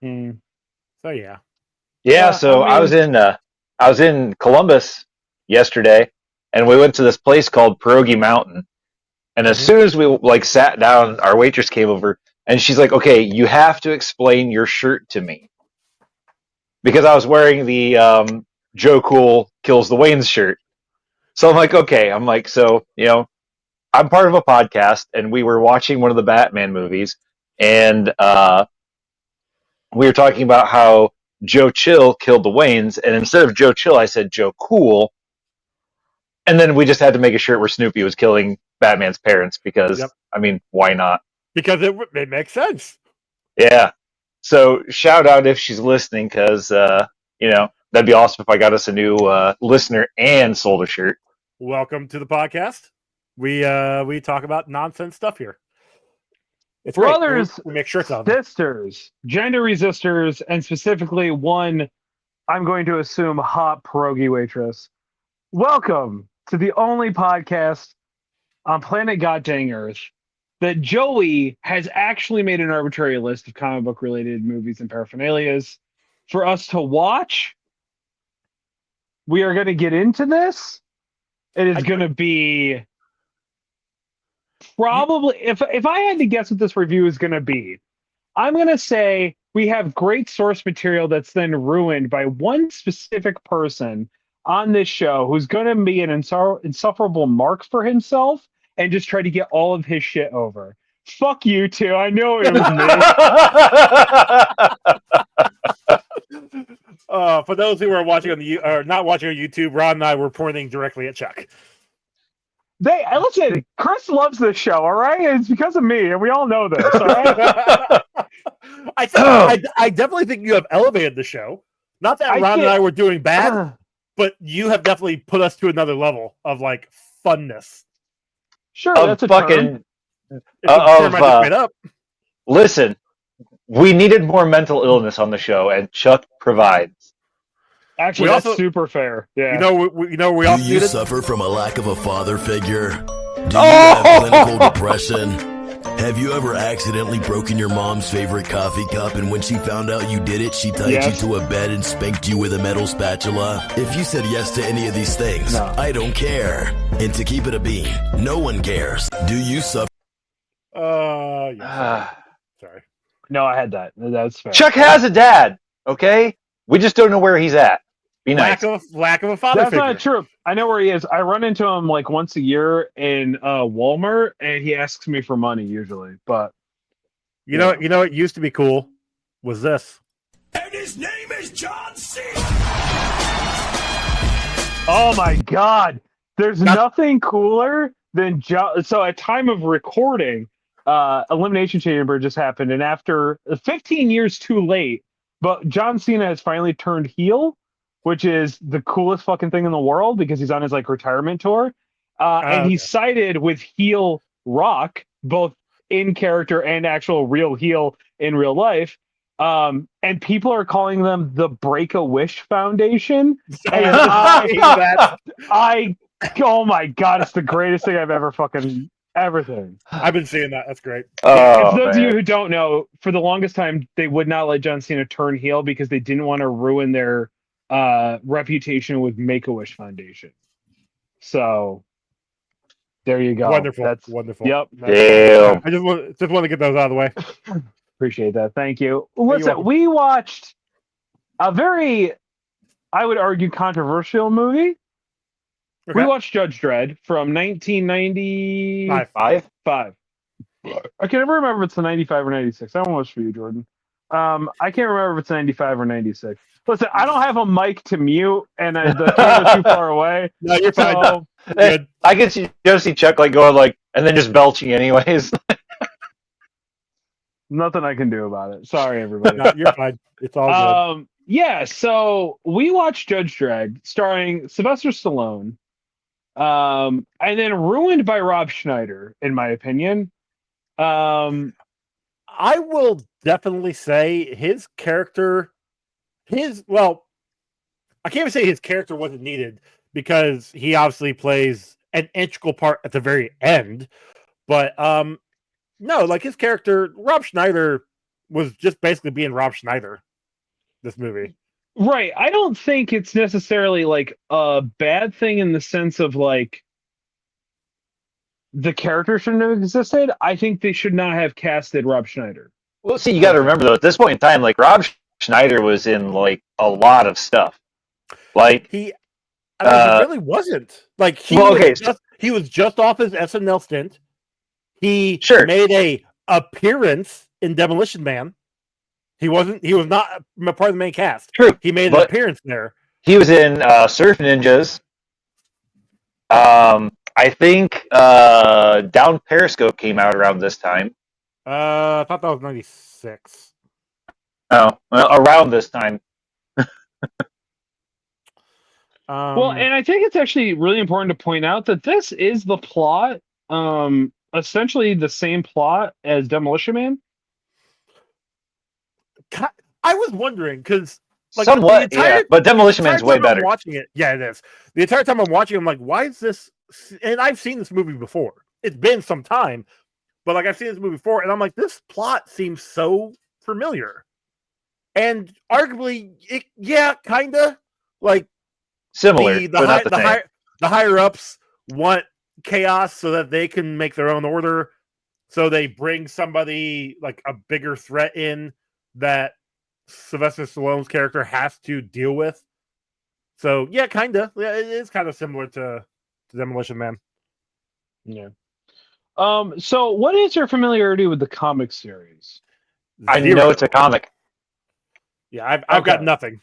So yeah. Yeah, so I was in Columbus yesterday, and we went to this place called Pierogi Mountain. And as soon as we like sat down, our waitress came over, and she's like, "Okay, you have to explain your shirt to me," because I was wearing the Joe Cool Kills the Waynes shirt. So I'm like, okay, I'm like, so I'm part of a podcast, and we were watching one of the Batman movies, and we were talking about how Joe Chill killed the Waynes, and instead of Joe Chill, I said Joe Cool, and then we just had to make a shirt where Snoopy was killing Batman's parents because, I mean, why not? Because it makes sense. Yeah. So shout out if she's listening, because that'd be awesome if I got us a new listener and sold a shirt. Welcome to the podcast. We talk about nonsense stuff here. It's Brothers, we make shirts out of sisters, gender resistors, and specifically one, I'm going to assume, hot pierogi waitress. Welcome to the only podcast on planet Goddang Earth that Joey has actually made an arbitrary list of comic book related movies and paraphernalias for us to watch. We are going to get into this. It is going to be probably, if I had to guess what this review is going to be, I'm going to say we have great source material that's then ruined by one specific person on this show who's going to be an insufferable mark for himself and just try to get all of his shit over. Fuck you two. I know it was me. For those who are watching or not watching on YouTube, Ron and I were pointing directly at Chuck. Listen, Chris loves this show, all right? It's because of me, and we all know this, all right? I definitely think you have elevated the show. Not that Ron and I were doing bad, but you have definitely put us to another level of like funness. Sure, that's a fucking listen, we needed more mental illness on the show, and Chuck provides. Actually, that's super fair. Yeah. We also do you suffer from a lack of a father figure? Do you have clinical depression? Have you ever accidentally broken your mom's favorite coffee cup, and when she found out you did it, she tied you to a bed and spanked you with a metal spatula? If you said yes to any of these things, I don't care. And to keep it a bean, no one cares. Do you suffer? Sorry. No, I had that. That's fair. Chuck has a dad, okay? We just don't know where he's at. Be nice. Lack of a father figure. That's not true. I know where he is. I run into him like once a year in Walmart, and he asks me for money usually. But you know what used to be cool was this. And his name is John Cena. Oh my God! There's nothing cooler than John. So at time of recording, Elimination Chamber just happened, and after 15 years too late, but John Cena has finally turned heel, which is the coolest fucking thing in the world because he's on his like retirement tour. And he's sided with heel Rock, both in character and actual real heel in real life. And people are calling them the Break-A-Wish Foundation. And oh my God, it's the greatest thing I've ever fucking everything. I've been seeing that. That's great. For those of you who don't know, for the longest time, they would not let John Cena turn heel because they didn't want to ruin their reputation with Make-A-Wish Foundation. So there you go. Wonderful. That's wonderful. Yep. Damn. I just want to get those out of the way. Appreciate that. Thank you. Listen, we watched a very, I would argue, controversial movie. Okay. We watched Judge Dredd from 1995. I can never remember if it's the 95 or 96. I don't know what's for you, Jordan. I can't remember if it's 95 or 96. Listen, I don't have a mic to mute, and the camera's too far away. No, you're fine. Hey, I can just see Chuck like going like, and then just belching anyways. Nothing I can do about it. Sorry, everybody. No, you're fine. It's all good. Yeah, so we watched Judge Dredd, starring Sylvester Stallone, and then ruined by Rob Schneider, in my opinion. I will definitely say his character. I can't even say his character wasn't needed because he obviously plays an integral part at the very end. But no, like his character, Rob Schneider was just basically being Rob Schneider. This movie, right? I don't think it's necessarily like a bad thing in the sense of like the character shouldn't have existed. I think they should not have casted Rob Schneider. Well, see, you got to remember though, at this point in time, like Rob Schneider was in like a lot of stuff. Like he really wasn't. Like he was just off his SNL stint. He made a appearance in Demolition Man. He was not part of the main cast. True. He made an appearance there. He was in Surf Ninjas. I think Down Periscope came out around this time. I thought that was 96. Oh, well, around this time. Well, and I think it's actually really important to point out that this is the plot, essentially the same plot as Demolition Man. I was wondering because, like, somewhat, but Demolition Man's way better. Watching it, yeah, it is. The entire time I'm watching, I'm like, why is this? And I've seen this movie before. It's been some time, but like I've seen this movie before, and I'm like, this plot seems so familiar, and arguably, kind of like similar. The higher ups want chaos so that they can make their own order, so they bring somebody like a bigger threat in that Sylvester Stallone's character has to deal with. So yeah, kind of. Yeah, it is kind of similar to Demolition Man. Yeah. So what is your familiarity with the comic series? I know it's a comic. Yeah, I've got nothing.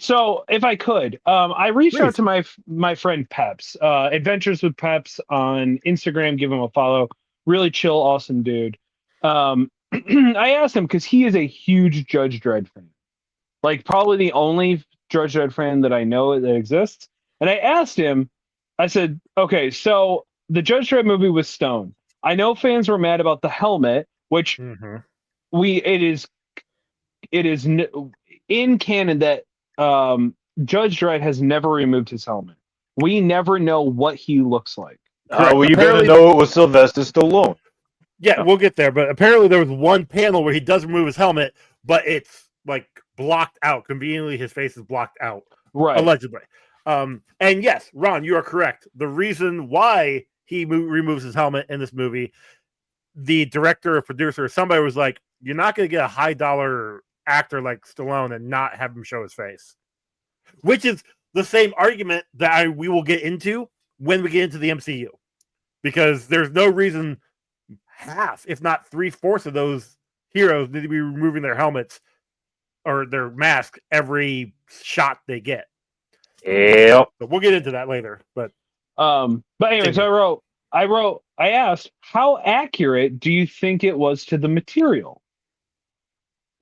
So if I could, I reached out to my friend Peps, Adventures with Peps on Instagram. Give him a follow. Really chill, awesome dude. I asked him because he is a huge Judge Dredd fan, like probably the only Judge Dredd fan that I know that exists. And I asked him, I said, okay, so the Judge Dredd movie was Stone. I know fans were mad about the helmet, which it is in canon that Judge Dredd has never removed his helmet. We never know what he looks like. Well, you better know it was Sylvester Stallone. Yeah, we'll get there. But apparently there was one panel where he does remove his helmet, but it's like blocked out. Conveniently, his face is blocked out. Right. Allegedly. And yes, Ron, you are correct. The reason why he removes his helmet in this movie, the director or producer or somebody was like, you're not going to get a high dollar actor like Stallone and not have him show his face. Which is the same argument that we will get into when we get into the MCU. Because there's no reason half, if not 3/4 of those heroes need to be removing their helmets or their mask every shot they get. Yep. But we'll get into that later. But anyways, I asked, how accurate do you think it was to the material?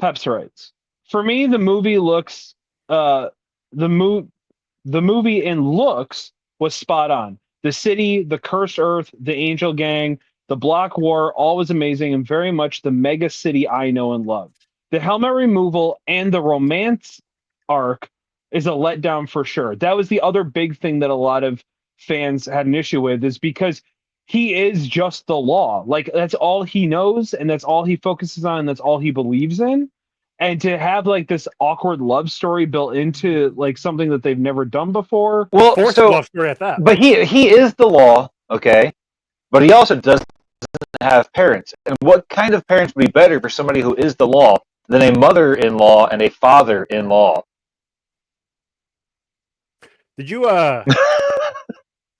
Peps writes, for me, the movie looks the movie in looks was spot on. The city, the cursed earth, the angel gang, the block war, all was amazing and very much the mega city I know and love. The helmet removal and the romance arc is a letdown for sure. That was the other big thing that a lot of fans had an issue with, is because he is just the law. Like, that's all he knows, and that's all he focuses on, and that's all he believes in. And to have like this awkward love story built into like something that they've never done before. Well, love story at that. But he is the law, okay? But he also doesn't have parents. And what kind of parents would be better for somebody who is the law than a mother-in-law and a father-in-law? Did you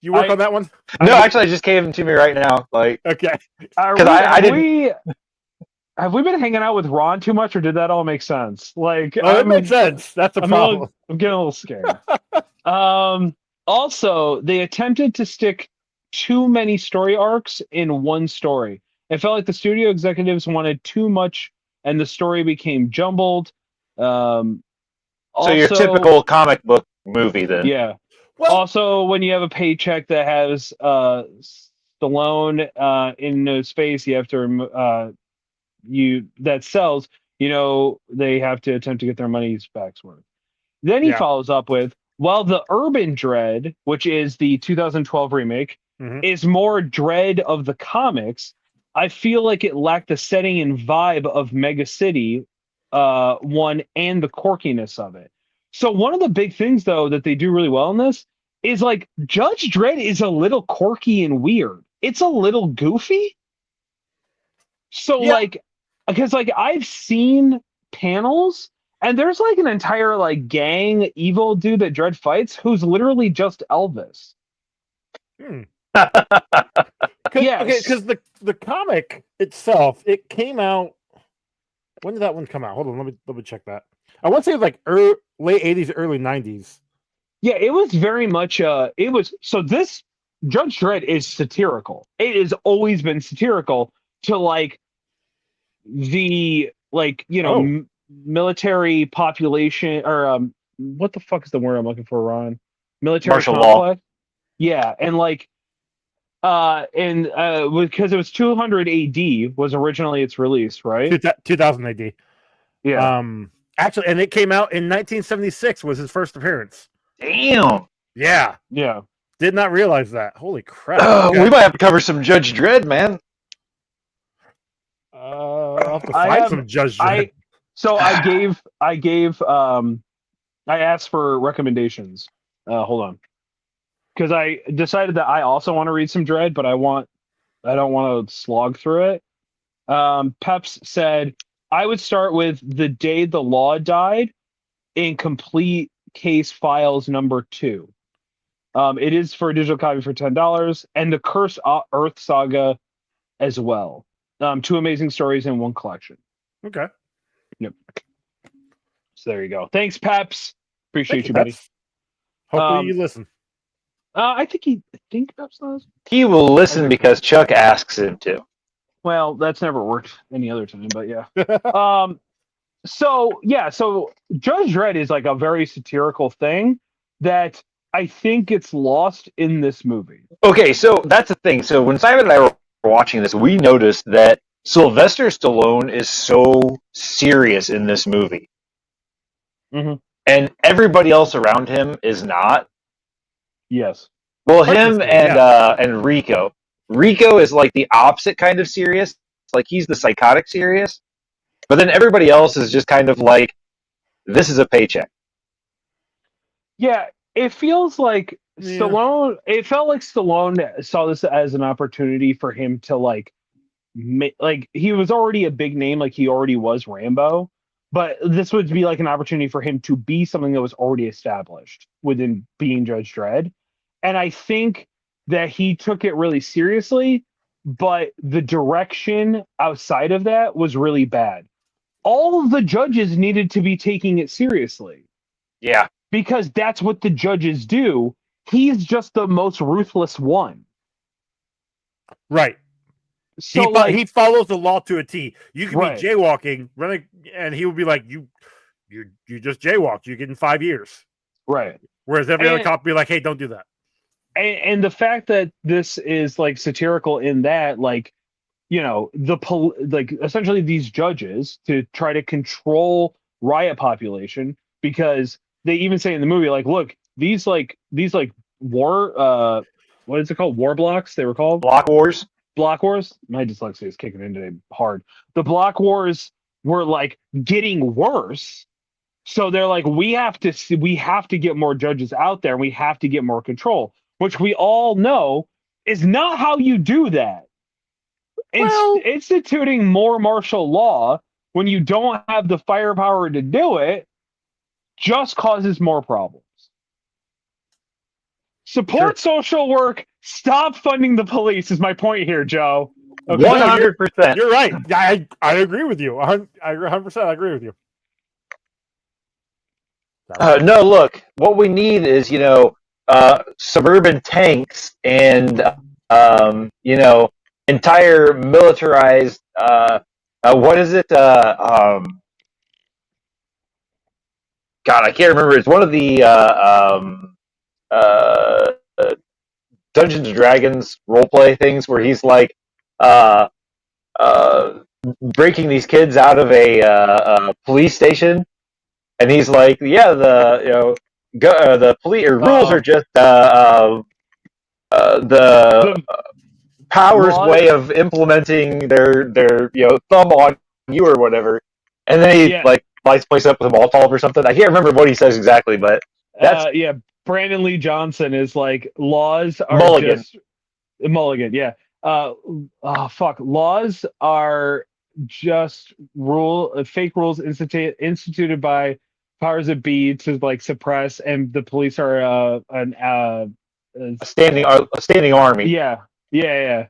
you work on that one? No, actually, it just came to me right now. Like, okay, because I didn't. Have we been hanging out with Ron too much, or did that all make sense? Like, it makes sense. That's a problem. I'm getting a little scared. Also, they attempted to stick too many story arcs in one story. It felt like the studio executives wanted too much, and the story became jumbled. So your typical comic book movie, then? Yeah. Well, also, when you have a paycheck that has Stallone in his face, you have to that sells. They have to attempt to get their money's back's worth. Then he follows up with, well, the Urban Dredd, which is the 2012 remake, is more Dredd of the comics. I feel like it lacked the setting and vibe of Mega City 1 and the quirkiness of it. So one of the big things though that they do really well in this is like Judge Dredd is a little quirky and weird. It's a little goofy. So Yeah. like, because like I've seen panels and there's like an entire like gang evil dude that Dredd fights who's literally just Elvis. Okay, because the comic itself, it came out. When did that one come out? Hold on, let me check that. I want to say it was like late 80s, early 90s. Yeah, it was very much it was so this Judge Dredd is satirical. It has always been satirical to like the like, you know, military population or what the fuck is the word I'm looking for, Ron? Military Martial complex. Yeah, and like because it was 200 AD was originally its release, right? 2000 AD. Yeah. Actually, and it came out in 1976 was his first appearance. Damn. Yeah. Yeah. Did not realize that. Holy crap. Okay. We might have to cover some Judge Dredd, man. I'll have to find some Judge Dredd. I asked for recommendations. Hold on. Because I decided that I also want to read some Dredd, but I don't want to slog through it. Peps said, I would start with The Day the Law Died in Complete Case Files number 2. It is for a digital copy for $10, and the Cursed Earth Saga as well. 2 amazing stories in one collection. Okay. Yep. So there you go. Thanks, Peps. Appreciate Thank you, buddy. Peps. Hopefully you listen. I think Peps does. He will listen because Chuck asks him to. Well, that's never worked any other time, but yeah. So Judge Dredd is like a very satirical thing that I think gets lost in this movie. Okay, so that's the thing. So when Simon and I were watching this, we noticed that Sylvester Stallone is so serious in this movie. Mm-hmm. And everybody else around him is not. Yes. Well, him and Rico. Rico is like the opposite kind of serious. It's like he's the psychotic serious. But then everybody else is just kind of like, this is a paycheck. Yeah, it feels like Stallone. It felt like Stallone saw this as an opportunity for him to like he was already a big name, like he already was Rambo. But this would be like an opportunity for him to be something that was already established within being Judge Dredd. And I think that he took it really seriously, but the direction outside of that was really bad. All of the judges needed to be taking it seriously. Yeah. Because that's what the judges do. He's just the most ruthless one. Right. So he follows the law to a T. You could Right. be jaywalking, running, and he would be like, you just jaywalked. You're getting 5 years. Right. Whereas every other cop would be like, hey, don't do that. And the fact that this is like satirical in that, like, you know, like essentially these judges to try to control riot population, because they even say in the movie, like, look, these war what is it called? War blocks, they were called? Block wars. Block wars. My dyslexia is kicking in today hard. The block wars were like getting worse. So they're like, we have to get more judges out there, and we have to get more control, which we all know is not how you do that. Instituting more martial law when you don't have the firepower to do it just causes more problems. Support social work. Stop funding the police is my point here, Joe. Okay. 100%. You're right. I agree with you. I 100% agree with you. No, look, what we need is, suburban tanks and, entire militarized, what is it? God, I can't remember. It's one of the Dungeons and Dragons roleplay things where he's like breaking these kids out of a police station, and he's like, yeah, the police rules are just the Power's Laws- way of implementing their thumb on you or whatever, and then he like lights place up with a Molotov or something. I can't remember what he says exactly, but that's Brandon Lee Johnson is like, laws are Mulligan. just Mulligan. Yeah. Laws are just fake rules instituted by powers that be to like suppress, and the police are a standing army. Yeah.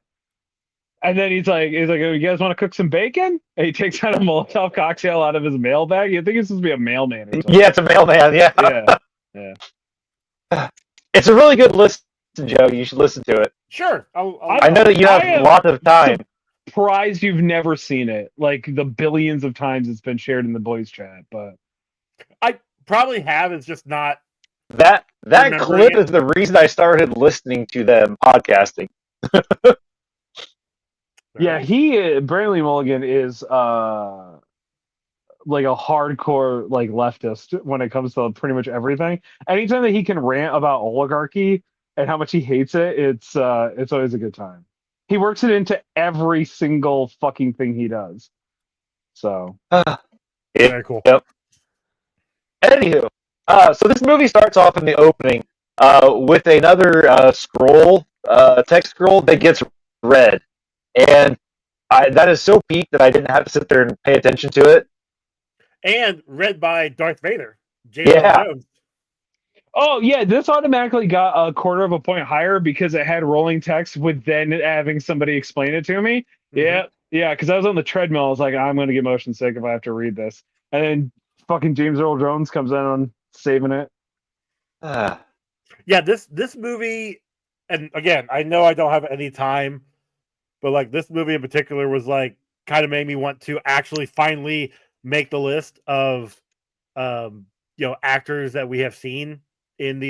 And then he's like, oh, you guys want to cook some bacon? And he takes out a Molotov cocktail out of his mail bag. You think it's supposed to be a mailman or something? Yeah, it's a mailman. Yeah. It's a really good listen, Joe. You should listen to it. Sure. I know that you have lots of time. Surprised you've never seen it, like the billions of times it's been shared in the boys chat, but I probably have. It's just not. That clip is the reason I started listening to them podcasting. Yeah, Brandley Mulligan is like a hardcore like leftist when it comes to pretty much everything. Anytime that he can rant about oligarchy and how much he hates it, it's always a good time. He works it into every single fucking thing he does. So very cool. Yep. Anywho, so this movie starts off in the opening with another text scroll that gets read, and that is so peak that I didn't have to sit there and pay attention to it. And read by Darth Vader, James Yeah. Jones. Oh yeah, this automatically got a quarter of a point higher because it had rolling text with then having somebody explain it to me. Mm-hmm. Yeah, because I was on the treadmill. I was like, I'm gonna get motion sick if I have to read this. And then fucking James Earl Jones comes in on saving it. Yeah, this movie, and again, I know I don't have any time, but like this movie in particular was like kind of made me want to actually finally make the list of actors that we have seen in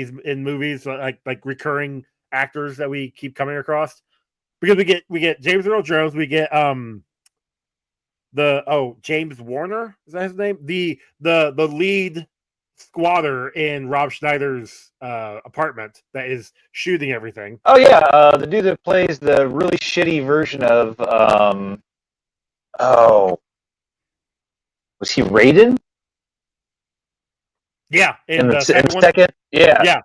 movies, like recurring actors that we keep coming across, because we get James Earl Jones, we get James Warner, is that his name, the lead squatter in Rob Schneider's apartment that is shooting everything. Oh yeah, the dude that plays the really shitty version of was he Raiden? Yeah, in the second. Yeah.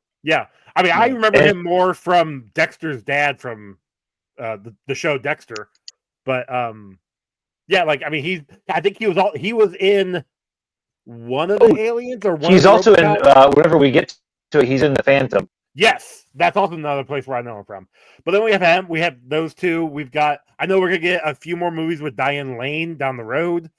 I mean, I remember him more from Dexter's dad from the show Dexter, but like I mean, I think he was in one of the Aliens or one. He's also in whenever we get to it, he's in the Phantom. Yes, that's also another place where I know him from. But then we have him. We have those two. We've got. I know we're gonna get a few more movies with Diane Lane down the road.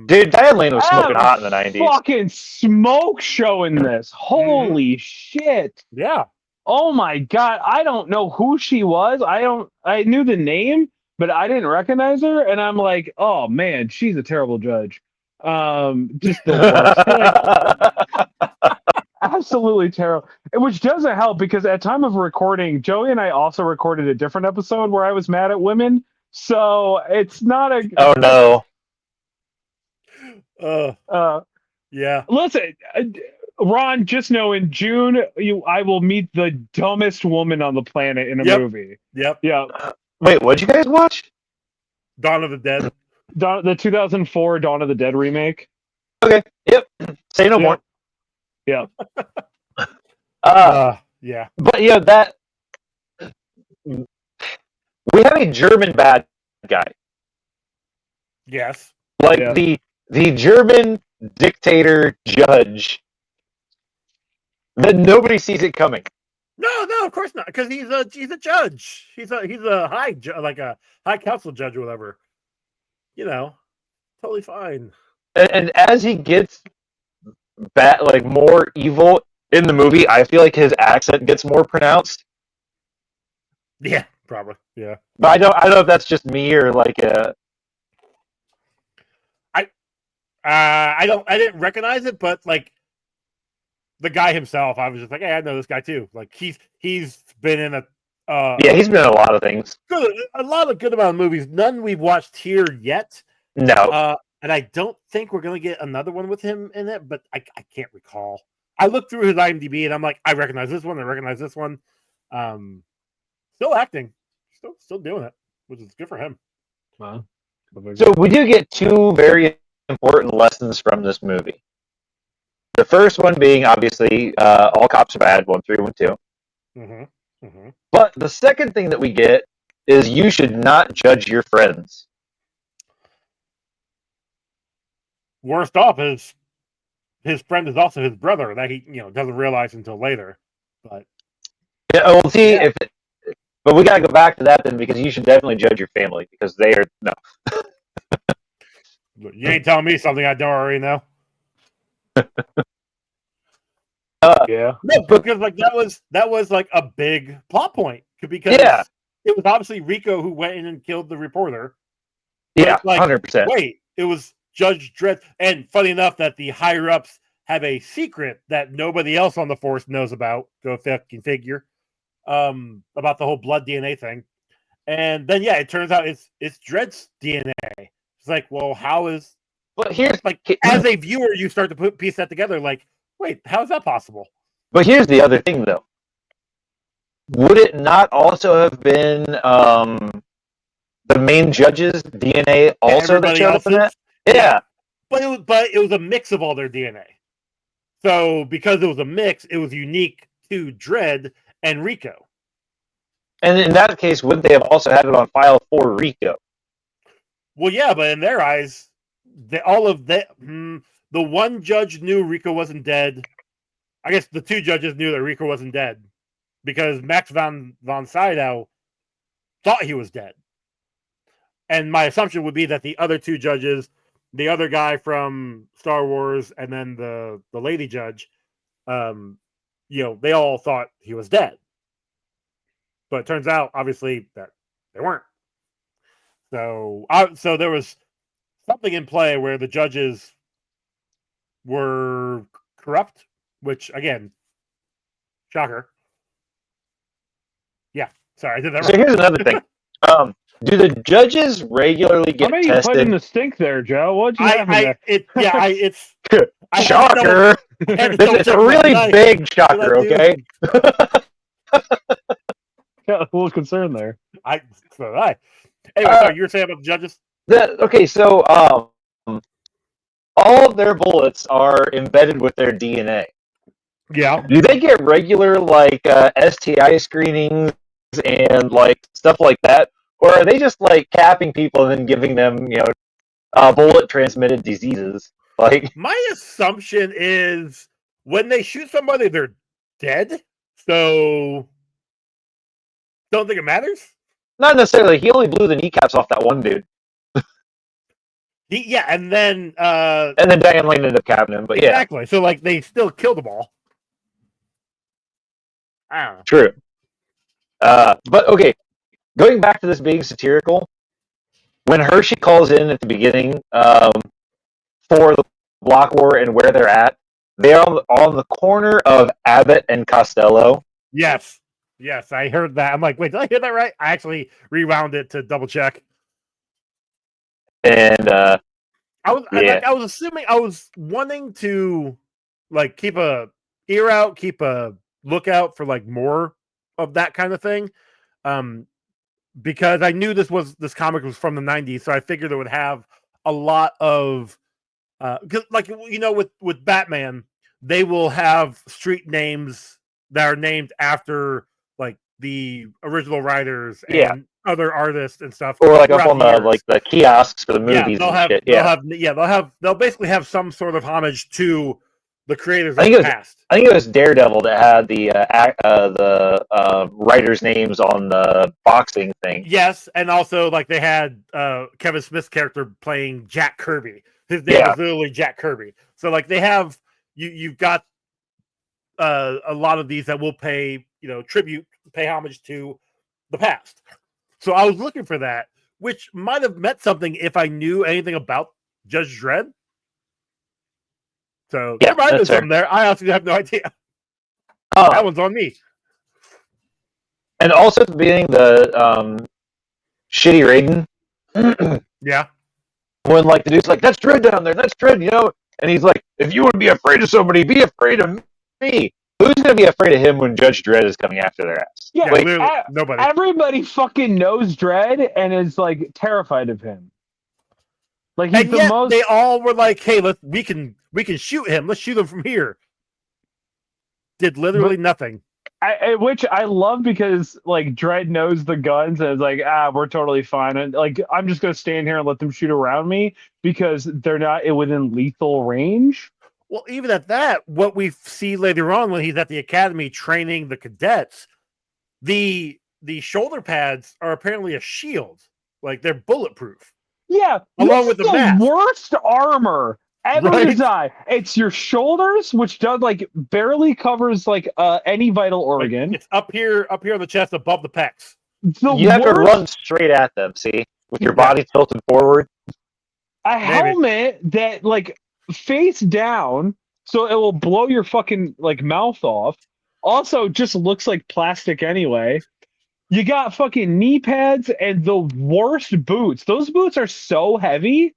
Dude, Diane Lane was smoking hot in the 90s. Fucking smoke show in this. Holy shit. Yeah. Oh my god. I don't know who she was. I knew the name, but I didn't recognize her. And I'm like, oh man, she's a terrible judge. Just the worst. Absolutely terrible. Which doesn't help because at time of recording, Joey and I also recorded a different episode where I was mad at women. So it's not a. Oh no. Yeah. Listen, Ron, just know in June I will meet the dumbest woman on the planet in a movie. Yep. Yeah. Wait, what'd you guys watch? Dawn of the Dead. The 2004 Dawn of the Dead remake. Okay. Yep. Say no more. Yeah. Yeah. But that we have a German bad guy. Yes. Like the German dictator judge that nobody sees it coming. No, of course not, because he's a judge. He's a high council judge or whatever. Totally fine. And as he gets more evil in the movie, I feel like his accent gets more pronounced. Yeah, probably. Yeah. But I don't know if that's just me or like I didn't recognize it, but like the guy himself, I was just like, hey, I know this guy too. Like he's been in he's been in a lot of things. A lot of good amount of movies. None we've watched here yet. No. And I don't think we're gonna get another one with him in it, but I can't recall. I looked through his IMDb and I'm like, I recognize this one. I recognize this one. Still acting. still doing it, which is good for him. Wow. So we do get two very important lessons from this movie. The first one being, obviously, all cops are bad, 1, 3, 1, 2. Mm-hmm. Mm-hmm. But the second thing that we get is you should not judge your friends. Worst off is his friend is also his brother that he doesn't realize until later. But Yeah, well, see, but we got to go back to that then, because you should definitely judge your family, because they are no. You ain't telling me something I don't already know. Yeah. No, because like that was like a big plot point because it was obviously Rico who went in and killed the reporter. Yeah, like 100%. Wait, it was Judge Dredd, and funny enough that the higher ups have a secret that nobody else on the force knows about. Go fucking figure. About the whole blood DNA thing, and then it turns out it's Dredd's DNA. It's like, well, how is? But here's like as a viewer, you start to piece that together. Like, wait, how is that possible? But here's the other thing, though. Would it not also have been the main judge's DNA also that showed up in that? Yeah. But it was a mix of all their DNA. So because it was a mix, it was unique to Dredd and Rico. And in that case, wouldn't they have also had it on file for Rico? Well, yeah, but in their eyes, the one judge knew Rico wasn't dead. I guess the two judges knew that Rico wasn't dead because Max von Sydow thought he was dead. And my assumption would be that the other two judges, the other guy from Star Wars and then the lady judge, they all thought he was dead. But it turns out, obviously, that they weren't. So there was something in play where the judges were corrupt, which, again, shocker. Yeah, sorry, I did that So here's another thing. Do the judges regularly get tested? How about you put in the stink there, Joe? What'd you have in there? It's shocker. It's a really big shocker, okay? Got a little concern there. Anyway, sorry, you were saying about the judges? So all of their bullets are embedded with their DNA. Yeah. Do they get regular STI screenings and stuff like that, or are they just capping people and then giving them bullet transmitted diseases? My assumption is when they shoot somebody, they're dead. So don't think it matters. Not necessarily. He only blew the kneecaps off that one dude. And then Diane Lane ended up capping him. But exactly. So they still killed them all. I don't know. True. But okay, going back to this being satirical, when Hershey calls in at the beginning for the block war and where they're at, they are on the corner of Abbott and Costello. Yes, I heard that. I'm like, wait, did I hear that right? I actually rewound it to double check. And I was assuming, I was wanting to keep a ear out, keep a lookout for more of that kind of thing, because I knew this comic was from the 90s, so I figured it would have a lot of with Batman, they will have street names that are named after the original writers and other artists and stuff, or up on the kiosks for the movies. They'll basically have some sort of homage to the creators of the past. I think it was Daredevil that had the writers' names on the boxing thing. Yes, and also they had Kevin Smith's character playing Jack Kirby. His name is literally Jack Kirby. So they have you've got a lot of these that will pay tribute, pay homage to the past. So I was looking for that, which might have meant something if I knew anything about Judge Dredd. So there might have been something there. I honestly have no idea. That one's on me. And also being the shitty Raiden. Yeah. When the dude's that's Dredd down there, that's Dredd, and he's like, if you want to be afraid of somebody, be afraid of me. Who's going to be afraid of him when Judge Dredd is coming after their ass? Yeah, Like, nobody. Everybody fucking knows Dredd and is like terrified of him. Like he's And yet most. they all were like, "Hey, we can shoot him. Let's shoot him from here." Did literally nothing. Which I love because like Dredd knows the guns and is like, we're totally fine, and like I'm just gonna stand here and let them shoot around me because they're not within lethal range. Well, even at that, what we see later on when he's at the academy training the cadets, the shoulder pads are apparently a shield, like they're bulletproof. Yeah, Along with the mask. worst armor ever Right? designed. It's your shoulders, which does like barely covers like any vital organ. Like, it's up here on the chest, above the pecs. You have to run straight at them, see? With your body tilted forward. A helmet that like face down, so it will blow your fucking like mouth off. Also, just looks like plastic anyway. You got fucking knee pads and the worst boots. Those boots are so heavy.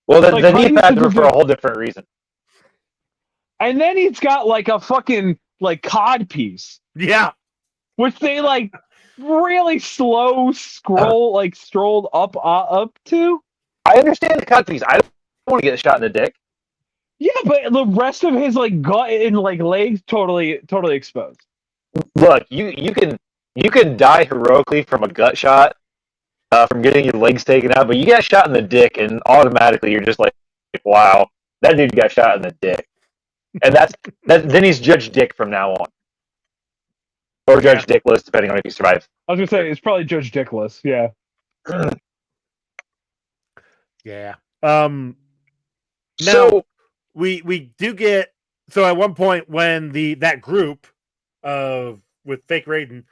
Well, the knee pads were for a whole different reason. And then he's got like a fucking like cod piece. Yeah. Which they like really slow strolled up to. I understand the cod piece. I don't want to get shot in the dick. Yeah, but the rest of his like gut and like legs totally exposed. Look, you can die heroically from a gut shot, from getting your legs taken out, but you get shot in the dick, and automatically you're just like, wow, that dude got shot in the dick, and then he's Judge Dick from now on, or Judge Dickless, depending on if he survives. I was gonna say it's probably Judge Dickless, yeah. Yeah. So we do get, so at one point when that group with fake Raiden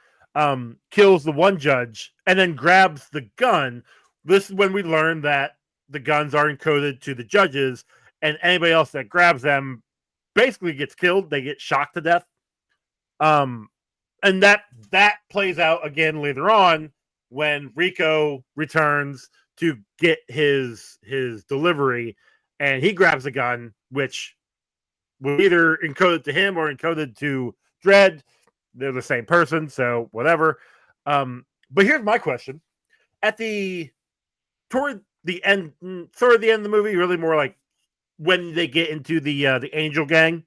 kills the one judge and then grabs the gun, this is when we learn that the guns are encoded to the judges, and anybody else that grabs them basically gets killed. They get shocked to death. And that plays out again later on when Rico returns to get his delivery, and he grabs a gun, which was either encoded to him or encoded to Dredd. They're the same person, so whatever. But here's my question: toward the end of the movie, really more like when they get into the Angel Gang,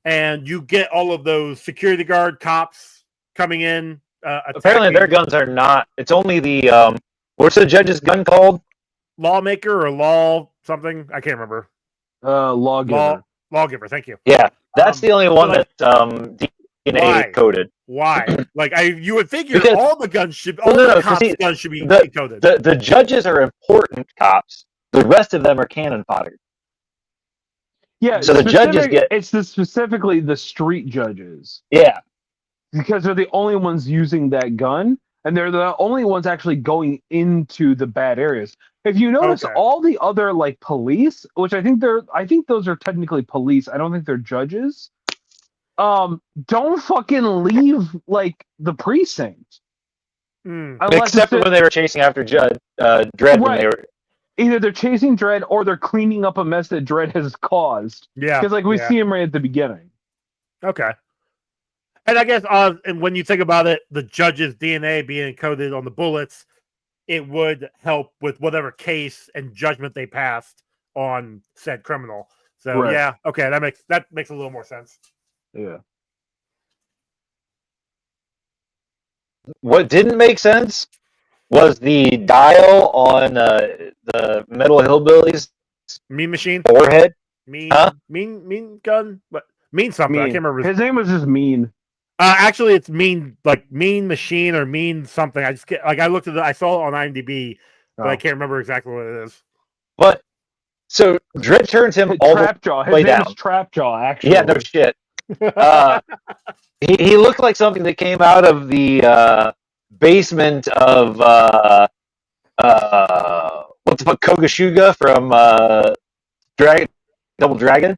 and you get all of those security guard cops coming in. Apparently, their guns are not. It's only the what's the judge's gun called? Lawmaker or law something? I can't remember. Lawgiver. Lawgiver. Thank you. Yeah, that's the only one that's DNA coded. Why? Like you would figure Because, all the guns should, the cops' guns should be coded. The judges are important cops. The rest of them are cannon fodder. Yeah, so the judges get specifically the street judges. Yeah, because they're the only ones using that gun, and they're the only ones actually going into the bad areas. If you notice, all the other like police, which I think those are technically police. I don't think they're judges. Don't fucking leave like the precinct. Except for when they were chasing after Dredd. Right. When they were either they're chasing Dredd or they're cleaning up a mess that Dredd has caused. Yeah, because like we see him right at the beginning. Okay. And I guess, and when you think about it, the judge's DNA being encoded on the bullets, it would help with whatever case and judgment they passed on said criminal. So yeah, okay, that makes a little more sense. Yeah. What didn't make sense was the dial on the Metal Hillbillies Mean Machine forehead. Mean gun. What? Mean something. I can't remember. His name was just Mean. Actually, it's Mean Machine or Mean something. I just I looked at it. I saw it on IMDb, but I can't remember exactly what it is. But so Dredd turns him all the way down. His Trapjaw, actually. Yeah, no shit. He looked like something that came out of the basement of what the fuck, Kogashuga from Double Dragon.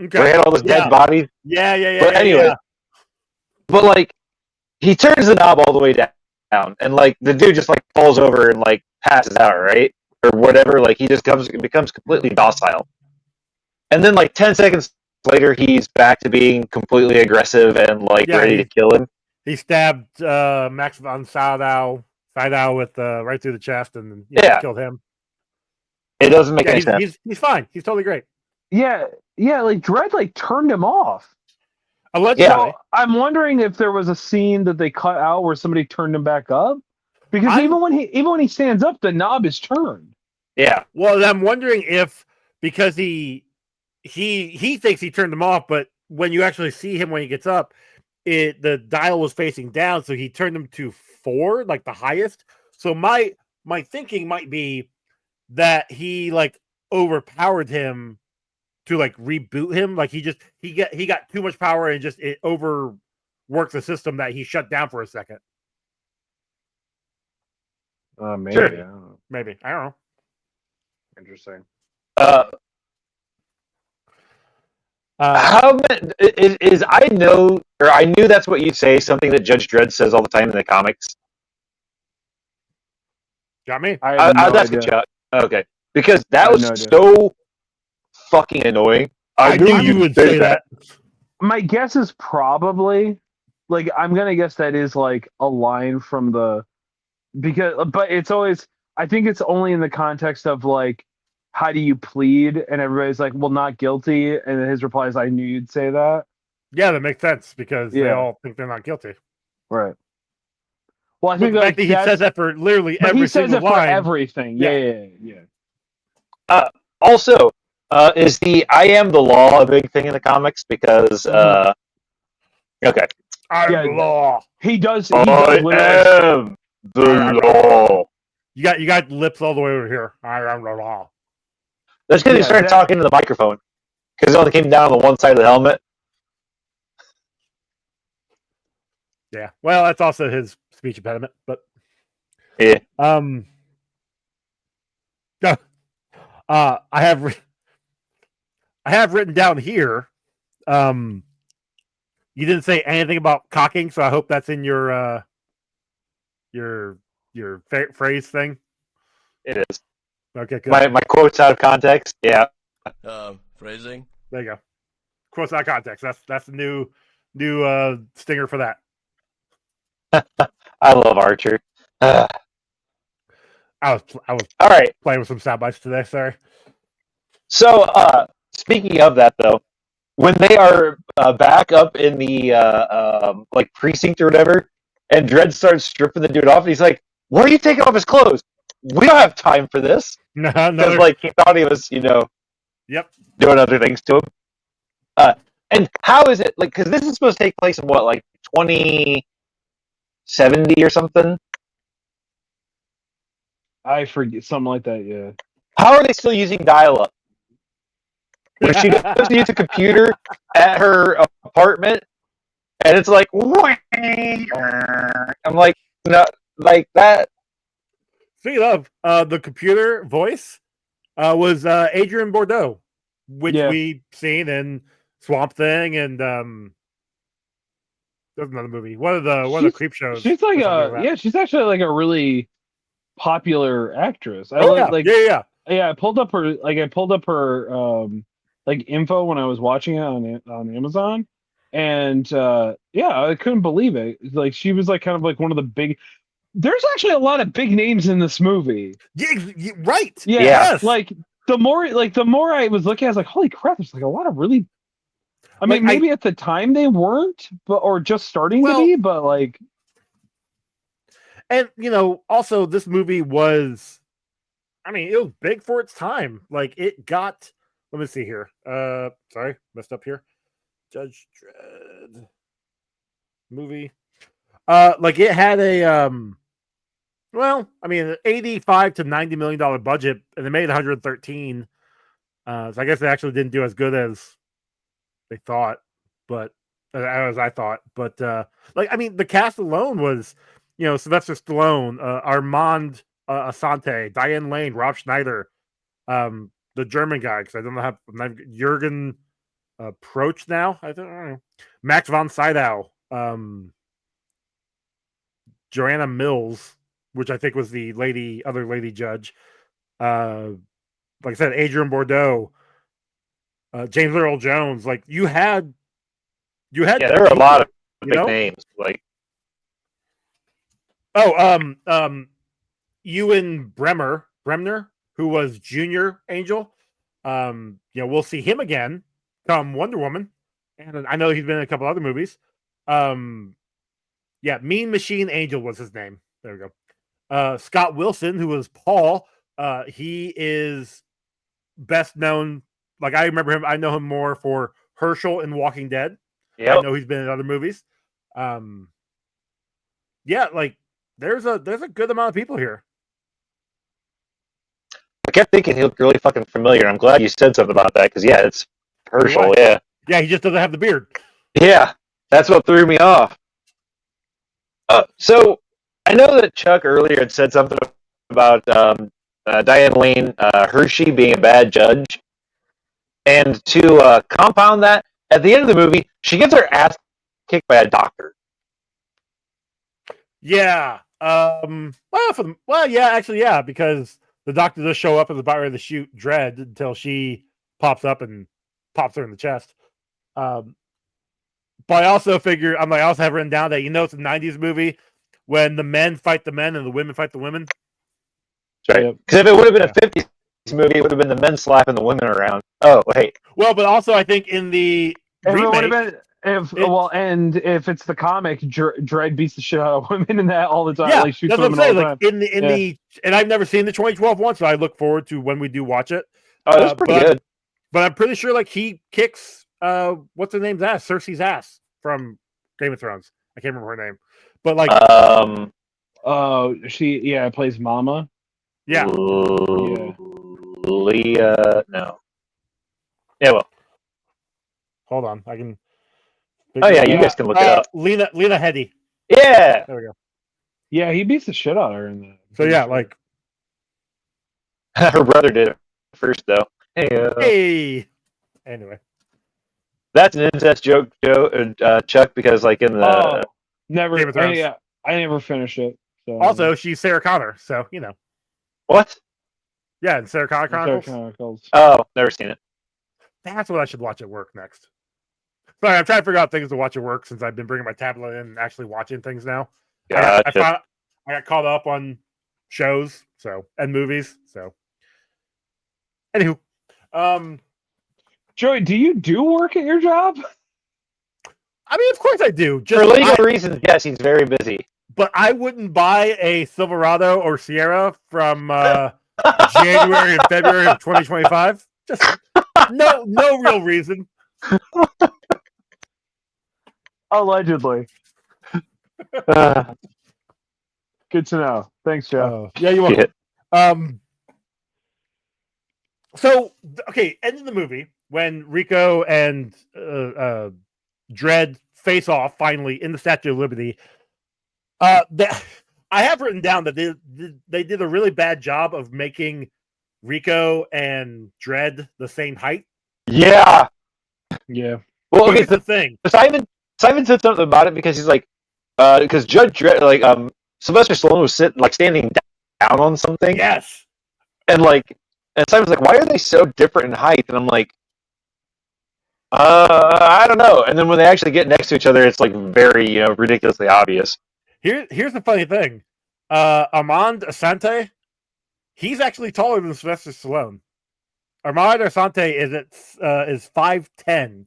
Okay. Where he had all those dead bodies. Yeah. But anyway, but like he turns the knob all the way down, and like the dude just like falls over and like passes out, right, or whatever. Like he just becomes completely docile, and then like 10 seconds later, he's back to being completely aggressive and ready to kill him. He stabbed Max von Sydow with right through the chest and killed him. It doesn't make any sense. He's fine. He's totally great. Yeah, like Dredd turned him off. Allegedly. So I'm wondering if there was a scene that they cut out where somebody turned him back up, because even when he stands up, the knob is turned. Yeah. Well, I'm wondering if because he thinks he turned him off, but when you actually see him when he gets up, the dial was facing down, so he turned him to 4, like the highest. So my thinking might be that he overpowered him to reboot him. Like he got too much power and it overworked the system that he shut down for a second. Maybe. Sure. Maybe. I don't know. Interesting. How is I knew that's what you'd say, something that Judge Dredd says all the time in the comics. Got me? I was asking Chuck. Okay. Because that was so fucking annoying. I knew you would say that. My guess is probably I'm gonna guess that is a line from but it's always, I think it's only in the context of how do you plead, and everybody's like, well, not guilty, and then his reply is, I knew you'd say that. Yeah, that makes sense because they all think they're not guilty. Right. Well, I think the fact that he says that for literally every single line. For everything. Yeah. Also, is the I am the law a big thing in the comics? Because okay, I'm the law. He does. I am the law. You got lips all the way over here. I am the law. That's because he started talking to the microphone, because it only came down on the one side of the helmet. Yeah, well, that's also his speech impediment, but yeah. I have written down here. You didn't say anything about cocking, so I hope that's in your phrase thing. It is. Okay, good. My quotes out of context. Yeah. Phrasing. There you go. Quotes out of context. That's the new stinger for that. I love Archer. I was all right. Playing with some sound bites today. Sorry. So, speaking of that, though, when they are back up in the precinct or whatever, and Dredd starts stripping the dude off, and he's like, "Why are you taking off his clothes? We don't have time for this." No. Because he thought he was, yep, doing other things to him. And how is it because this is supposed to take place in what 2070 or something? I forget, something like that. Yeah. How are they still using dial-up? When she goes to use a computer at her apartment, and it's like, I'm like, no, like that. Speaking of, the computer voice was Adrian Bordeaux, which we've seen in Swamp Thing and there's another movie. One of the creep shows. She's she's actually a really popular actress. Yeah. I pulled up her info when I was watching it on Amazon, and I couldn't believe it. She was kind of one of the big. There's actually a lot of big names in this movie. Yeah, right. Yeah. Yes. The more I was looking, I was like, holy crap! There's a lot of really. I mean, maybe at the time they weren't, or just starting to be, but And also this movie was, it was big for its time. It got. Let me see here. Sorry, messed up here. Judge Dredd movie. It had a $85 to $90 million budget, and they made 113. So I guess they actually didn't do as good as they thought, but as I thought. But the cast alone was, Sylvester Stallone, Armand Asante, Diane Lane, Rob Schneider, the German guy, because I don't know Jürgen Proch now. I don't know. Max von Sydow, Joanna Mills, which I think was the other lady judge. Like I said, Adrian Bordeaux, James Earl Jones. Like you had. Yeah, there were a lot of big know? names. Like, Ewan Bremner, who was Junior Angel. We'll see him again come Wonder Woman, and I know he's been in a couple other movies. Mean Machine Angel was his name. There we go. Scott Wilson, who was Paul, he is best known. Like I remember him. I know him more for Herschel in Walking Dead. yeah, I know he's been in other movies. Like there's a good amount of people here. I kept thinking he looked really fucking familiar. I'm glad you said something about that because it's Herschel. Yeah, he just doesn't have the beard. Yeah, that's what threw me off. So I know that Chuck earlier had said something about Diane Lane Hershey being a bad judge, and to compound that, at the end of the movie, she gets her ass kicked by a doctor. Yeah. Because the doctor does show up and is about ready to shoot Dredd until she pops up and pops her in the chest. But I also figure I also have written down that it's a 90s movie when the men fight the men and the women fight the women. That's right. Because if it would have been a 50s movie, it would have been the men slapping the women around. Oh, wait. Well, but also I think in the remake, if it's the comic, Dredd beats the shit out of women in that all the time. Yeah, like shoots that's what I'm women saying. all the time. And I've never seen the 2012 one, so I look forward to when we do watch it. Oh, that's pretty good. But I'm pretty sure he kicks what's her name's ass, Cersei's ass from Game of Thrones. I can't remember her name, but she plays Mama. Yeah. Leah, no. Yeah, well. Hold on, I can. Oh yeah, you guys can look it up. Lena Headey. Yeah. There we go. Yeah, he beats the shit out of her in that. So her brother did it first though. Hey. Anyway, that's an incest joke, Chuck, because in the never. I never finished it. So. Also, she's Sarah Connor, so What? Yeah, in Sarah Connor Chronicles. Oh, never seen it. That's what I should watch at work next. Sorry, I'm trying to figure out things to watch at work since I've been bringing my tablet in and actually watching things now. Gotcha. I got caught up on shows and movies. So, anywho, Joey, do you do work at your job? I mean, of course I do. Just for legal reasons, yes, he's very busy. But I wouldn't buy a Silverado or Sierra from January and February of 2025. Just no real reason. Allegedly. Good to know. Thanks, Joe. Yeah, you're welcome. So, okay, end of the movie when Rico and Dredd face off finally in the Statue of Liberty. I have written down that they did a really bad job of making Rico and Dredd the same height. Yeah. Yeah. Well, okay, here's the thing. Simon said something about it because he's because Judge Dredd, Sylvester Stallone was standing down on something. Yes. And Simon's like, why are they so different in height? And I'm like, I don't know. And then when they actually get next to each other, it's very, ridiculously obvious. Here's the funny thing. Armand Asante, he's actually taller than Sylvester Stallone. Armand Asante is 5'10",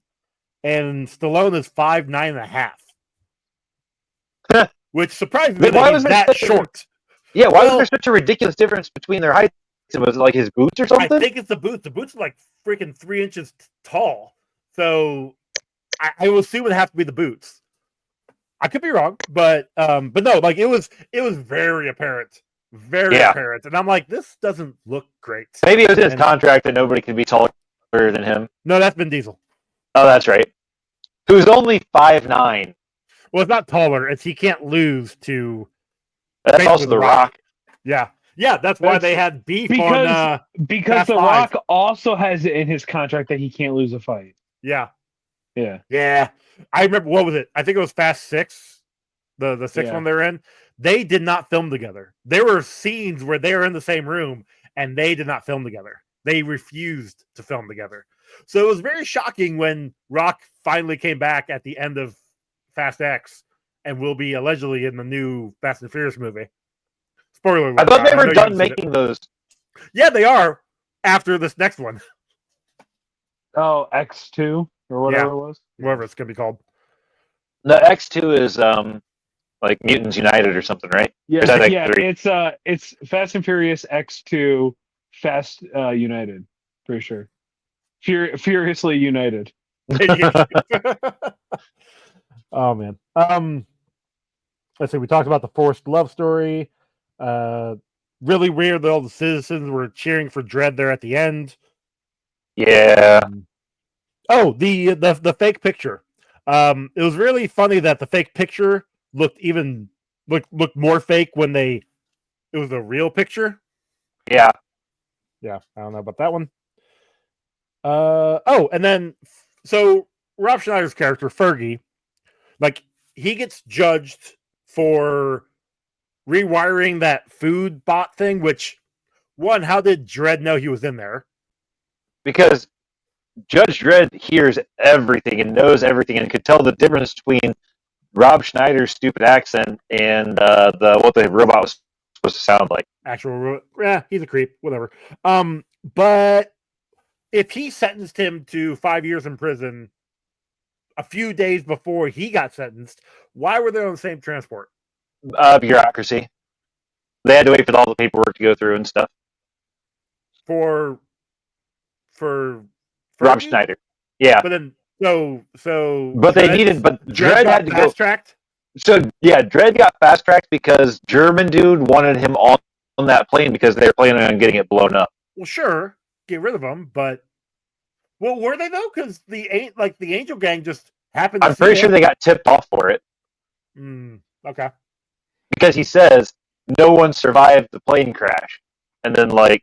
and Stallone is 5'9.5", which surprised me that he's that short. Yeah, why was there such a ridiculous difference between their heights? Was it his boots or something? I think it's the boots. The boots are freaking 3 inches tall. So I will assume it has to be the boots. I could be wrong, but no, it was very apparent. Very apparent. And I'm like, this doesn't look great. Maybe it was in his contract that nobody can be taller than him. No, that's Vin Diesel. Oh, that's right. Who's only 5'9". Well, it's not taller. It's he can't lose to. That's also The Rock. Yeah. Yeah, that's why they had beef because Fast The 5. Rock also has it in his contract that he can't lose a fight. Yeah. Yeah. Yeah. I remember, what was it? I think it was Fast 6, the sixth one they're in. They did not film together. There were scenes where they were in the same room and they did not film together. they refused to film together. So it was very shocking when Rock finally came back at the end of Fast X and will be allegedly in the new Fast and Furious movie. Spoiler alert. I thought they know were you done haven't seen it. making those. Yeah, they are after this next one. Oh, X2 or whatever it was. Whatever it's going to be called. The X2 is like Mutants United or something, right? Or is that Yeah, X3? it's Fast and Furious X2 Fast United, pretty sure. Furiously United. Oh man. Let's see. We talked about the forced love story. Really weird that all the citizens were cheering for Dredd there at the end. Yeah. Oh, the fake picture. It was really funny that the fake picture looked more fake when it was a real picture. Yeah. Yeah, I don't know about that one. And then so Rob Schneider's character Fergie, like he gets judged for rewiring that food bot thing. Which one? How did Dredd know he was in there? Because Judge Dredd hears everything and knows everything and could tell the difference between Rob Schneider's stupid accent and what the robot was supposed to sound like. Actual, yeah, he's a creep. Whatever. But if he sentenced him to 5 years in prison a few days before he got sentenced, why were they on the same transport? Bureaucracy. They had to wait for all the paperwork to go through and stuff. For Rob Schneider. Yeah. But then but Dredd had to go fast tracked. So yeah, Dredd got fast tracked because German dude wanted him on that plane because they were planning on getting it blown up. Well, sure, get rid of them, but were they though? Because the Angel Gang just happened. I'm pretty sure they got tipped off for it. Okay. Because he says no one survived the plane crash, and then the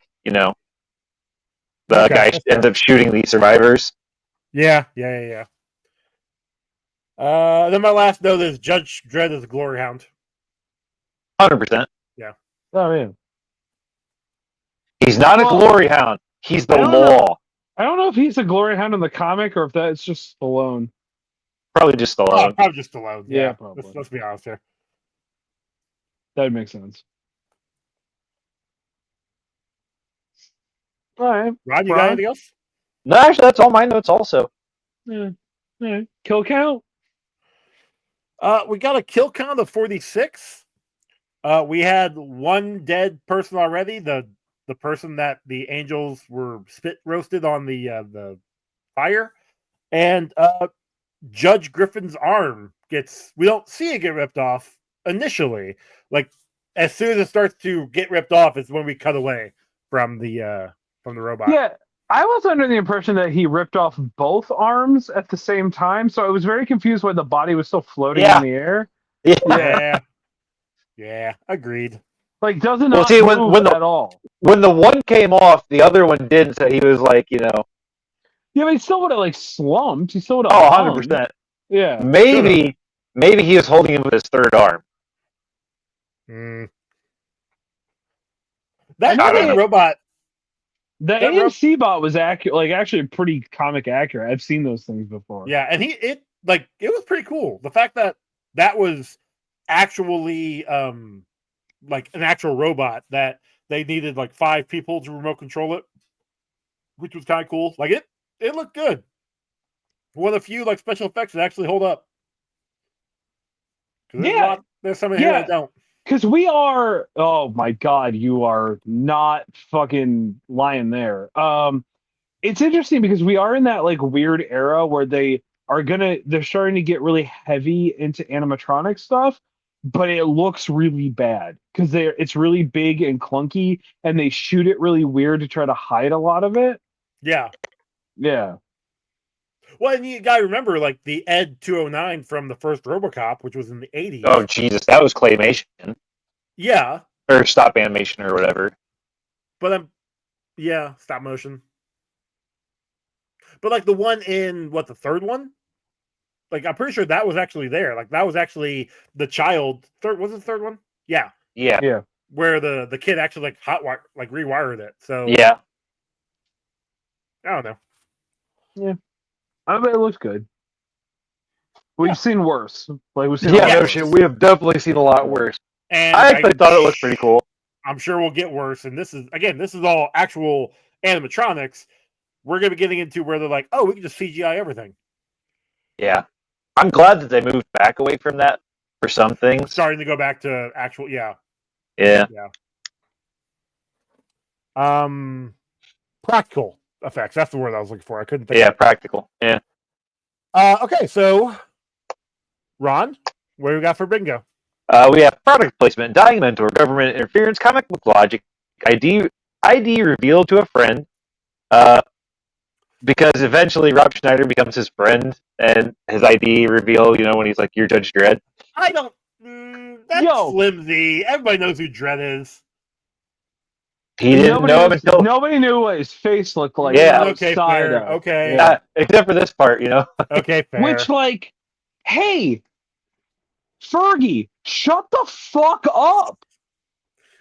guy ends up shooting the survivors. Yeah. Then my last note is Judge Dredd is a glory hound. 100%. Yeah. Oh man. He's not a glory hound. He's the law. I don't know if he's a glory hound in the comic or if that's just Stallone. Probably just Stallone. Probably just Stallone. Yeah, probably. Let's be honest here. That would make sense. All right. Rod, you got anything else? No, actually, that's all my notes also. Yeah. All right. Kill count? We got a kill count of 46. We had one dead person already. The person that the angels were spit roasted on the fire. And Judge Griffin's arm we don't see it get ripped off initially. Like as soon as it starts to get ripped off is when we cut away from the robot. Yeah. I was under the impression that he ripped off both arms at the same time, so I was very confused why the body was still floating in the air. Yeah, agreed. Like, doesn't move at all. When the one came off, the other one didn't, so he was like, Yeah, but he still would have, slumped. He still would have 100%. Yeah. Maybe he was holding him with his third arm. That robot... The AMC bot was accurate, actually pretty comic accurate. I've seen those things before. Yeah, and it was pretty cool. The fact that was actually an actual robot that they needed 5 people to remote control it, which was kind of cool. It looked good. One of the few special effects that actually hold up. There's some in here that don't. Because we are, oh my God, you are not fucking lying there. It's interesting because we are in that weird era where they're starting to get really heavy into animatronic stuff, but it looks really bad because it's really big and clunky, and they shoot it really weird to try to hide a lot of it. Yeah. Yeah. Well, and you gotta remember, the Ed 209 from the first RoboCop, which was in the 80s. Oh Jesus, that was claymation. Yeah. Or stop animation or whatever. But stop motion. But the one in the third one? I'm pretty sure that was actually there. That was actually the child. Was it the third one? Yeah. Yeah. Where the kid actually rewired it. So yeah. I don't know. I bet it looks good. We've seen worse. Like we've seen. Yeah, no Yes. shit. We have definitely seen a lot worse. And I actually thought it looked pretty cool. I'm sure we'll get worse. And this is all actual animatronics. We're gonna be getting into where they're like, oh, we can just CGI everything. Yeah. I'm glad that they moved back away from that for some things. Starting to go back to actual, yeah. Yeah. Practical effects. That's the word I was looking for. I couldn't think. Yeah, practical. Yeah. Okay, so Ron, what do we got for bingo? We have product placement, dying mentor, government interference, comic book logic, ID revealed to a friend. Because eventually Rob Schneider becomes his friend, and his ID reveal, when he's like, "You're Judge Dredd." I don't. That's flimsy. Everybody knows who Dredd is. He didn't know him until nobody knew what his face looked like. Yeah. Okay, fair. Okay. Yeah, except for this part, Okay, fair. Which, like, hey, Fergie, shut the fuck up.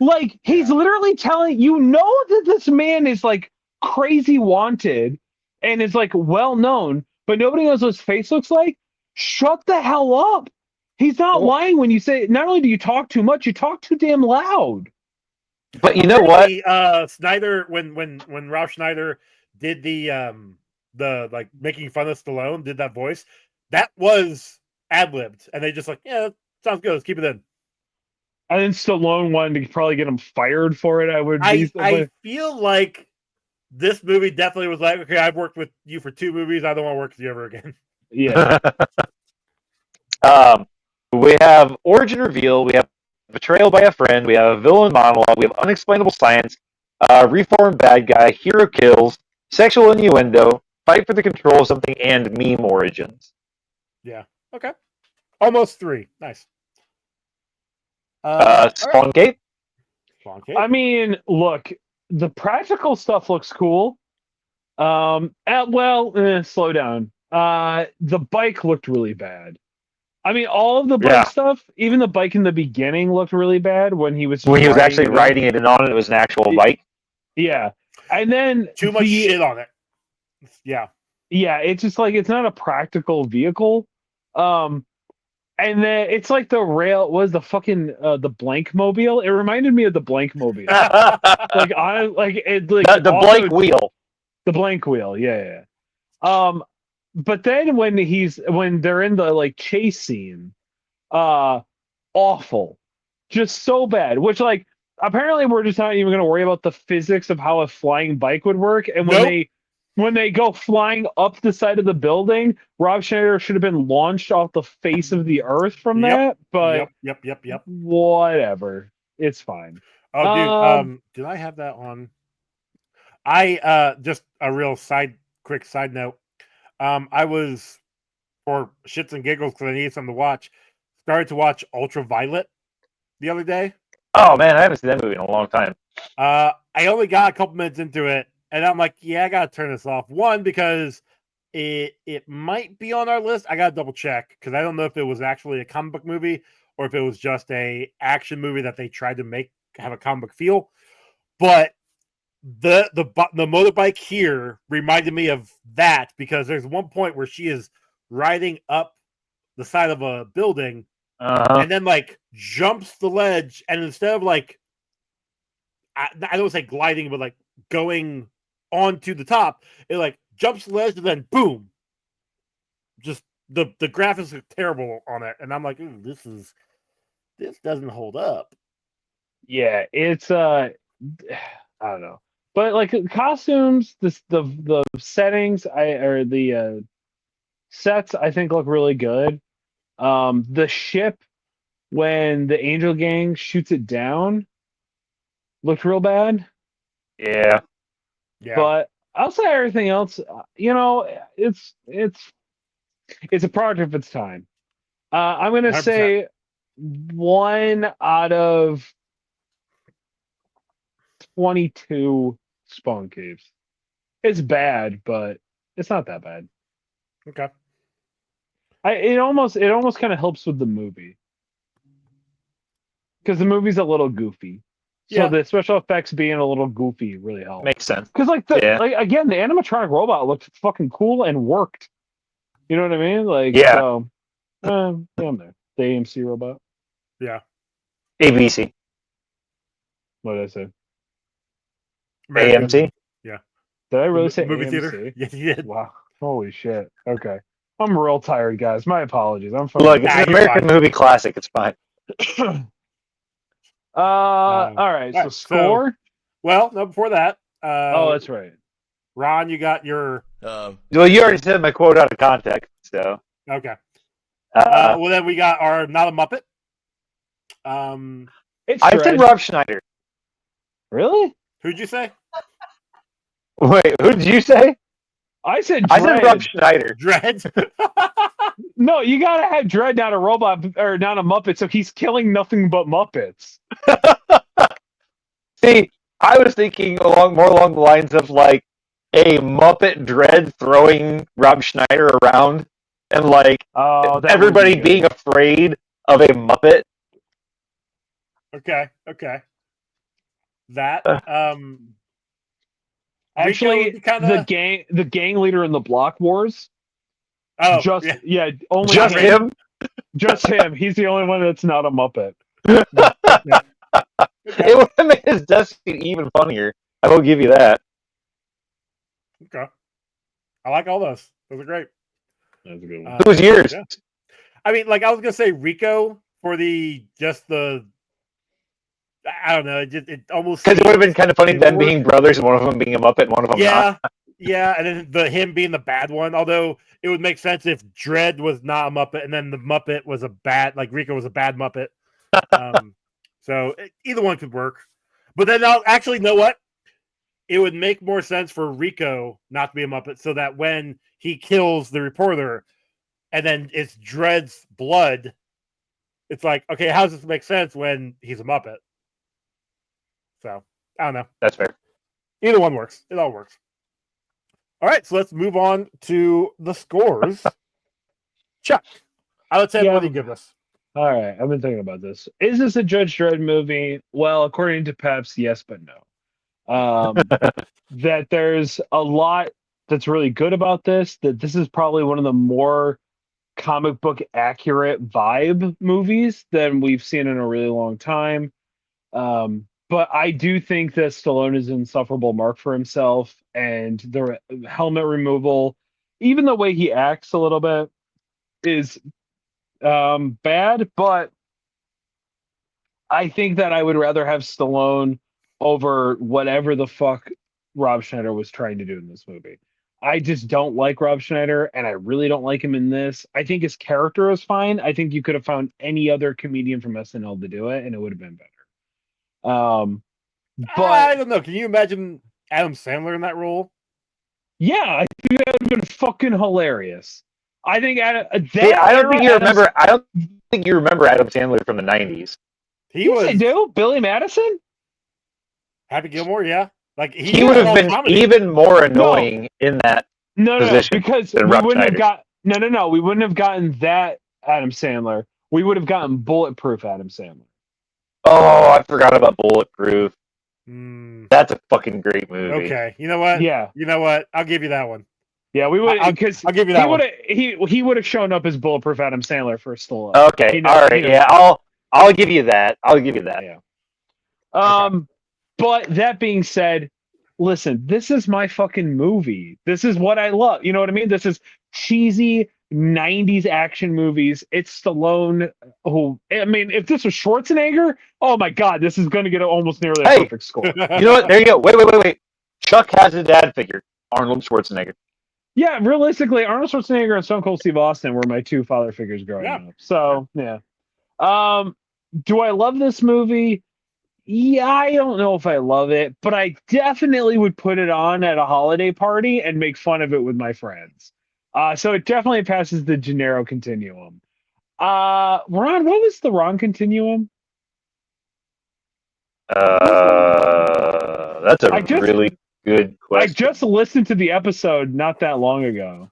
Like, he's literally telling that this man is like crazy wanted and is like well known, but nobody knows what his face looks like. Shut the hell up. He's not lying when you say not only do you talk too much, you talk too damn loud. But you know what? Snyder, when Rob Schneider did the like making fun of Stallone, did that voice, that was ad-libbed, and they just like, yeah, sounds good, let's keep it in. And then Stallone wanted to probably get him fired for it. I feel like this movie definitely was like, okay, I've worked with you for 2 movies, I don't want to work with you ever again. Yeah. We have origin reveal. We have betrayal by a friend. We have a villain monologue. We have unexplainable science. Reformed bad guy. Hero kills. Sexual innuendo. Fight for the control of something, and meme origins. Yeah. Okay. Almost 3. Nice. Spawn Gate. I mean, look, the practical stuff looks cool. Slow down. The bike looked really bad. I mean, all of the bike stuff, even the bike in the beginning looked really bad when he was actually riding it, and on it was an actual bike. Yeah, and then too much shit on it. Yeah. Yeah, it's just like it's not a practical vehicle. And then it's like the rail was the fucking the blank mobile. It reminded me of the blank mobile. The blank wheel. The blank wheel, yeah. But then when they're in the like chase scene, awful, just so bad. Which like apparently we're just not even going to worry about the physics of how a flying bike would work. And when they go flying up the side of the building, Rob Schneider should have been launched off the face of the earth from that. But yep. Whatever, it's fine. Oh, dude, did I have that on? I just a real quick side note. I was, for shits and giggles, because I needed something to watch, started to watch Ultraviolet the other day. Oh man, I haven't seen that movie in a long time. I only got a couple minutes into it, and I'm like, yeah, I gotta turn this off. One, because it might be on our list. I gotta double check because I don't know if it was actually a comic book movie or if it was just a action movie that they tried to have a comic book feel. But the motorbike here reminded me of that because there's one point where she is riding up the side of a building and then like jumps the ledge, and instead of like I don't want to say gliding, but like going onto the top, it like jumps the ledge and then boom. Just the graphics are terrible on it, and I'm like, this doesn't hold up. Yeah, it's I don't know. But like costumes, the settings, the sets, I think look really good. The ship when the Angel Gang shoots it down looked real bad. Yeah. But outside everything else, it's a product of its time. I'm gonna 100%. say 1 out of 22 Spawn Caves. It's bad, but it's not that bad. Okay. It almost kind of helps with the movie because the movie's a little goofy. So the special effects being a little goofy really helped. Makes sense. Because again, the animatronic robot looked fucking cool and worked. You know what I mean? So, I'm there. The AMC robot. Yeah. ABC. What did I say? AMC. Yeah. Did I really say movie AMC? theater? Yeah, you did. Wow. Holy shit. Okay. I'm real tired, guys. My apologies. I'm Look, it's Nah, an you're American fine. movie classic. It's fine. All right. So score. Well, no, before that. That's right. Ron, you got your. Well, you already said my quote out of context, so. Okay. Well, then we got our Not a Muppet. I said Rob Schneider. Really? Who'd you say? Wait, who did you say? I said Rob Schneider. Dredd. No, you gotta have Dredd, not a robot or not a Muppet, so he's killing nothing but Muppets. See, I was thinking more along the lines of like a Muppet Dredd throwing Rob Schneider around and like everybody being afraid of a Muppet. Okay. That actually the gang leader in the Block Wars. Oh, only just him. Just him. He's the only one that's not a Muppet. Yeah. It would have made his death scene even funnier. I will give you that. Okay. I like all those. Those are great. That's a good one. Who was yours? Yeah. I mean, like I was gonna say Rico for I don't know. It almost because it would have been kind of funny them being brothers and one of them being a Muppet and one of them not. Yeah, and then him being the bad one. Although it would make sense if Dredd was not a Muppet and then the Muppet was Rico was a bad Muppet. So either one could work. But then I'll actually know what? It would make more sense for Rico not to be a Muppet so that when he kills the reporter and then it's Dredd's blood, it's like, okay, how does this make sense when he's a Muppet? So, I don't know. That's fair. Either one works. It all works. All right, so let's move on to the scores. Chuck, out of 10, what do you give this? All right, I've been thinking about this. Is this a Judge Dredd movie? Well, according to Peps, yes, but no. That there's a lot that's really good about this. That this is probably one of the more comic book accurate vibe movies than we've seen in a really long time. But I do think that Stallone is an insufferable mark for himself, and the helmet removal, even the way he acts a little bit, is bad. But I think that I would rather have Stallone over whatever the fuck Rob Schneider was trying to do in this movie. I just don't like Rob Schneider, and I really don't like him in this. I think his character is fine. I think you could have found any other comedian from SNL to do it, and it would have been better. But I don't know. Can you imagine Adam Sandler in that role? Yeah, I think that would have been fucking hilarious. I think I don't think you remember Adam Sandler from the 90s. I do. Billy Madison? Happy Gilmore, yeah. Like he would have been even more annoying in that position. Because we wouldn't have got we wouldn't have gotten that Adam Sandler. We would have gotten Bulletproof Adam Sandler. Oh, I forgot about Bulletproof. That's a fucking great movie. Okay, you know what? Yeah, you know what? I'll give you that one. Yeah, we would because I'll give you that one. He would have shown up as Bulletproof Adam Sandler for Stallone. Okay, all right, yeah, I'll give you that. I'll give you that. Yeah. But that being said, listen, this is my fucking movie. This is what I love. You know what I mean? This is cheesy 90s action movies. It's Stallone. If this was Schwarzenegger, oh my God, this is going to get almost nearly a perfect score. You know what? There you go. Wait. Chuck has a dad figure. Arnold Schwarzenegger. Yeah, realistically, Arnold Schwarzenegger and Stone Cold Steve Austin were my two father figures growing up. So, yeah. Do I love this movie? Yeah, I don't know if I love it, but I definitely would put it on at a holiday party and make fun of it with my friends. So it definitely passes the Janero continuum. Ron, what was the Ron continuum? That's a really good question. I just listened to the episode not that long ago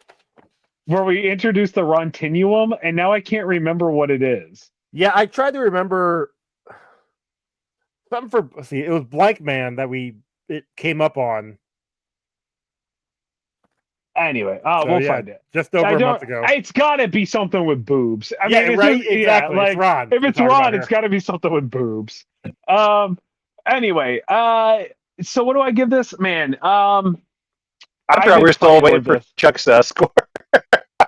where we introduced the Ron continuum, and now I can't remember what it is. Yeah, I tried to remember. something for. See, it was Blank Man that it came up on. Anyway, So, we'll yeah, find it. just over a month ago. It's got to be something with boobs. I Yeah, mean, right, exactly. exactly. It's Ron If we're it's talking about Ron, here. it's got to be something with boobs. Anyway, so what do I give this? Man, I forgot we're still waiting for Chuck's score.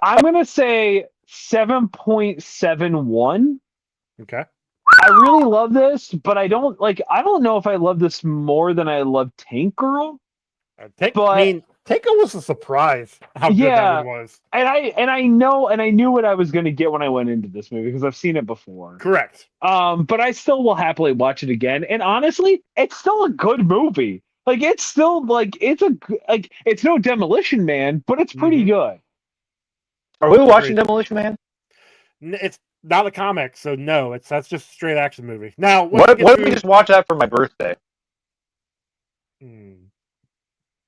I'm gonna say 7.71. Okay. I really love this, but I don't know if I love this more than I love Tank Girl. Tank Girl was a surprise how good that one was. And I knew what I was going to get when I went into this movie because I've seen it before. Correct. But I still will happily watch it again. And honestly, it's still a good movie. Like it's still it's no Demolition Man, but it's pretty good. Are we watching Demolition Man? It's not a comic, so no. That's just a straight action movie. Now, what if we just watch that for my birthday?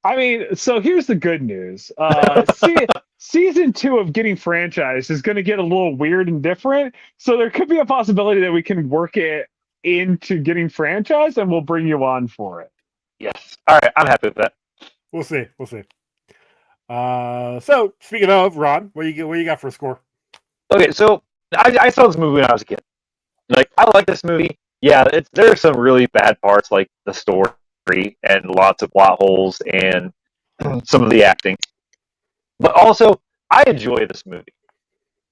I mean, so here's the good news. Season 2 of Getting Franchised is going to get a little weird and different. So there could be a possibility that we can work it into Getting Franchised, and we'll bring you on for it. Yes. All right. I'm happy with that. We'll see. So speaking of Ron, what you got for a score? Okay, so I saw this movie when I was a kid. Like, I like this movie. Yeah, there are some really bad parts, like the story and lots of plot holes and some of the acting. But also, I enjoy this movie.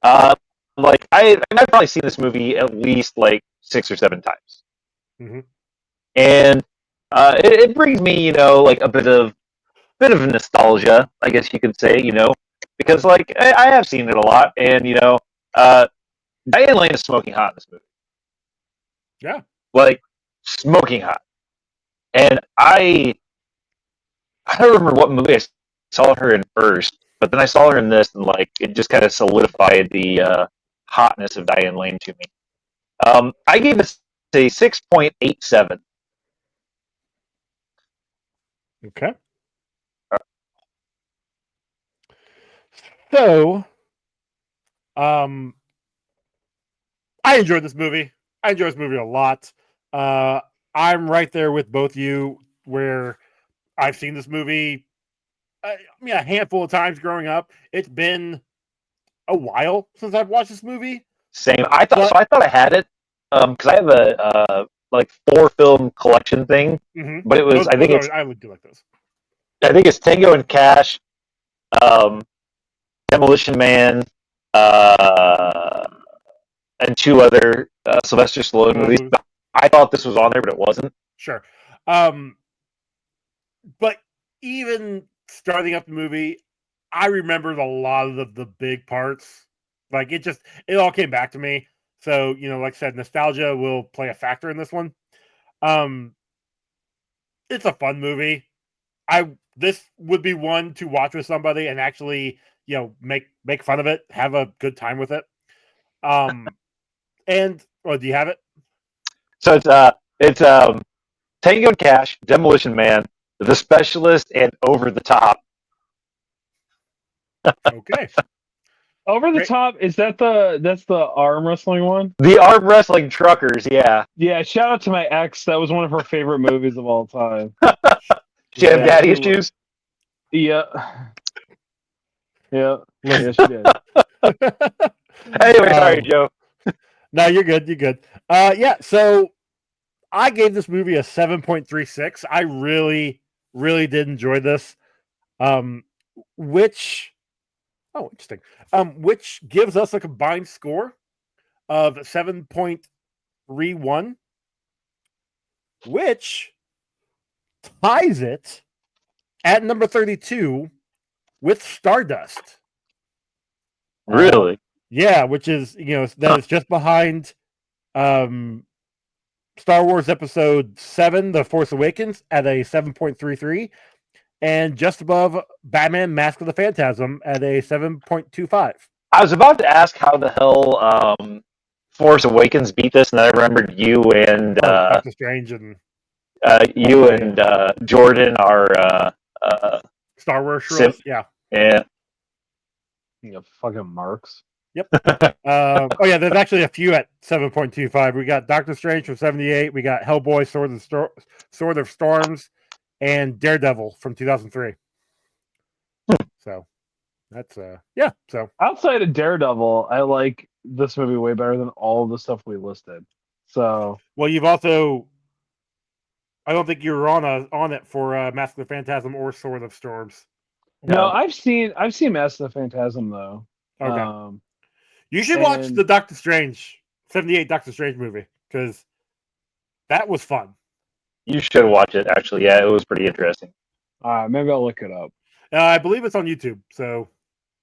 I've probably seen this movie at least like 6 or 7 times, and it brings me, like a bit of nostalgia, I guess you could say, because like I have seen it a lot, and Diane Lane is smoking hot in this movie. Yeah, like smoking hot, and I don't remember what movie I saw her in first, but then I saw her in this, and like it just kind of solidified the hotness of Diane Lane to me. I gave this a 6.87. Okay. So, I enjoyed this movie. I enjoy this movie a lot. I'm right there with both you, where I've seen this movie. I mean, a handful of times growing up. It's been a while since I've watched this movie. Same. I thought I had it because I have a 4-film collection thing, but it was I think I would do like this. I think it's Tango and Cash, Demolition Man, and 2 other Sylvester Stallone movies. I thought this was on there, but it wasn't. Sure. But even starting up the movie, I remembered a lot of the big parts. Like it all came back to me. So, like I said, nostalgia will play a factor in this one. It's a fun movie. This would be one to watch with somebody and actually, make fun of it, have a good time with it. And do you have it? So it's Tango and Cash, Demolition Man, The Specialist, and Over the Top. Okay. Over the Top, is that's the arm wrestling one? The arm wrestling truckers, yeah. Yeah, shout out to my ex. That was one of her favorite movies of all time. She had daddy issues? Yeah. Yeah. Yeah, she did. Anyway, sorry, Joe. No, you're good. You're good. Yeah, so I gave this movie a 7.36. I really, really did enjoy this. Which gives us a combined score of 7.31, which ties it at number 32 with Stardust. Really? Yeah, which is, that is just behind Star Wars Episode 7, The Force Awakens, at a 7.33, and just above Batman Mask of the Phantasm at a 7.25. I was about to ask how the hell Force Awakens beat this, and then I remembered you and Doctor Strange and Jordan are Star Wars. Yeah. Yeah, fucking marks. Yep. Oh yeah, there's actually a few at 7.25. We got Doctor Strange from 78. We got Hellboy, Sword of Storms, and Daredevil from 2003. So that's yeah. So outside of Daredevil, I like this movie way better than all the stuff we listed. So well, you've also. I don't think you were on it for Mask of the Phantasm or Sword of Storms. no, I've seen Mask of the Phantasm though. Okay. You should watch the Doctor Strange 78 Doctor Strange movie because that was fun. You should watch it. Actually, yeah, it was pretty interesting. Maybe I'll look it up. I believe it's on YouTube, so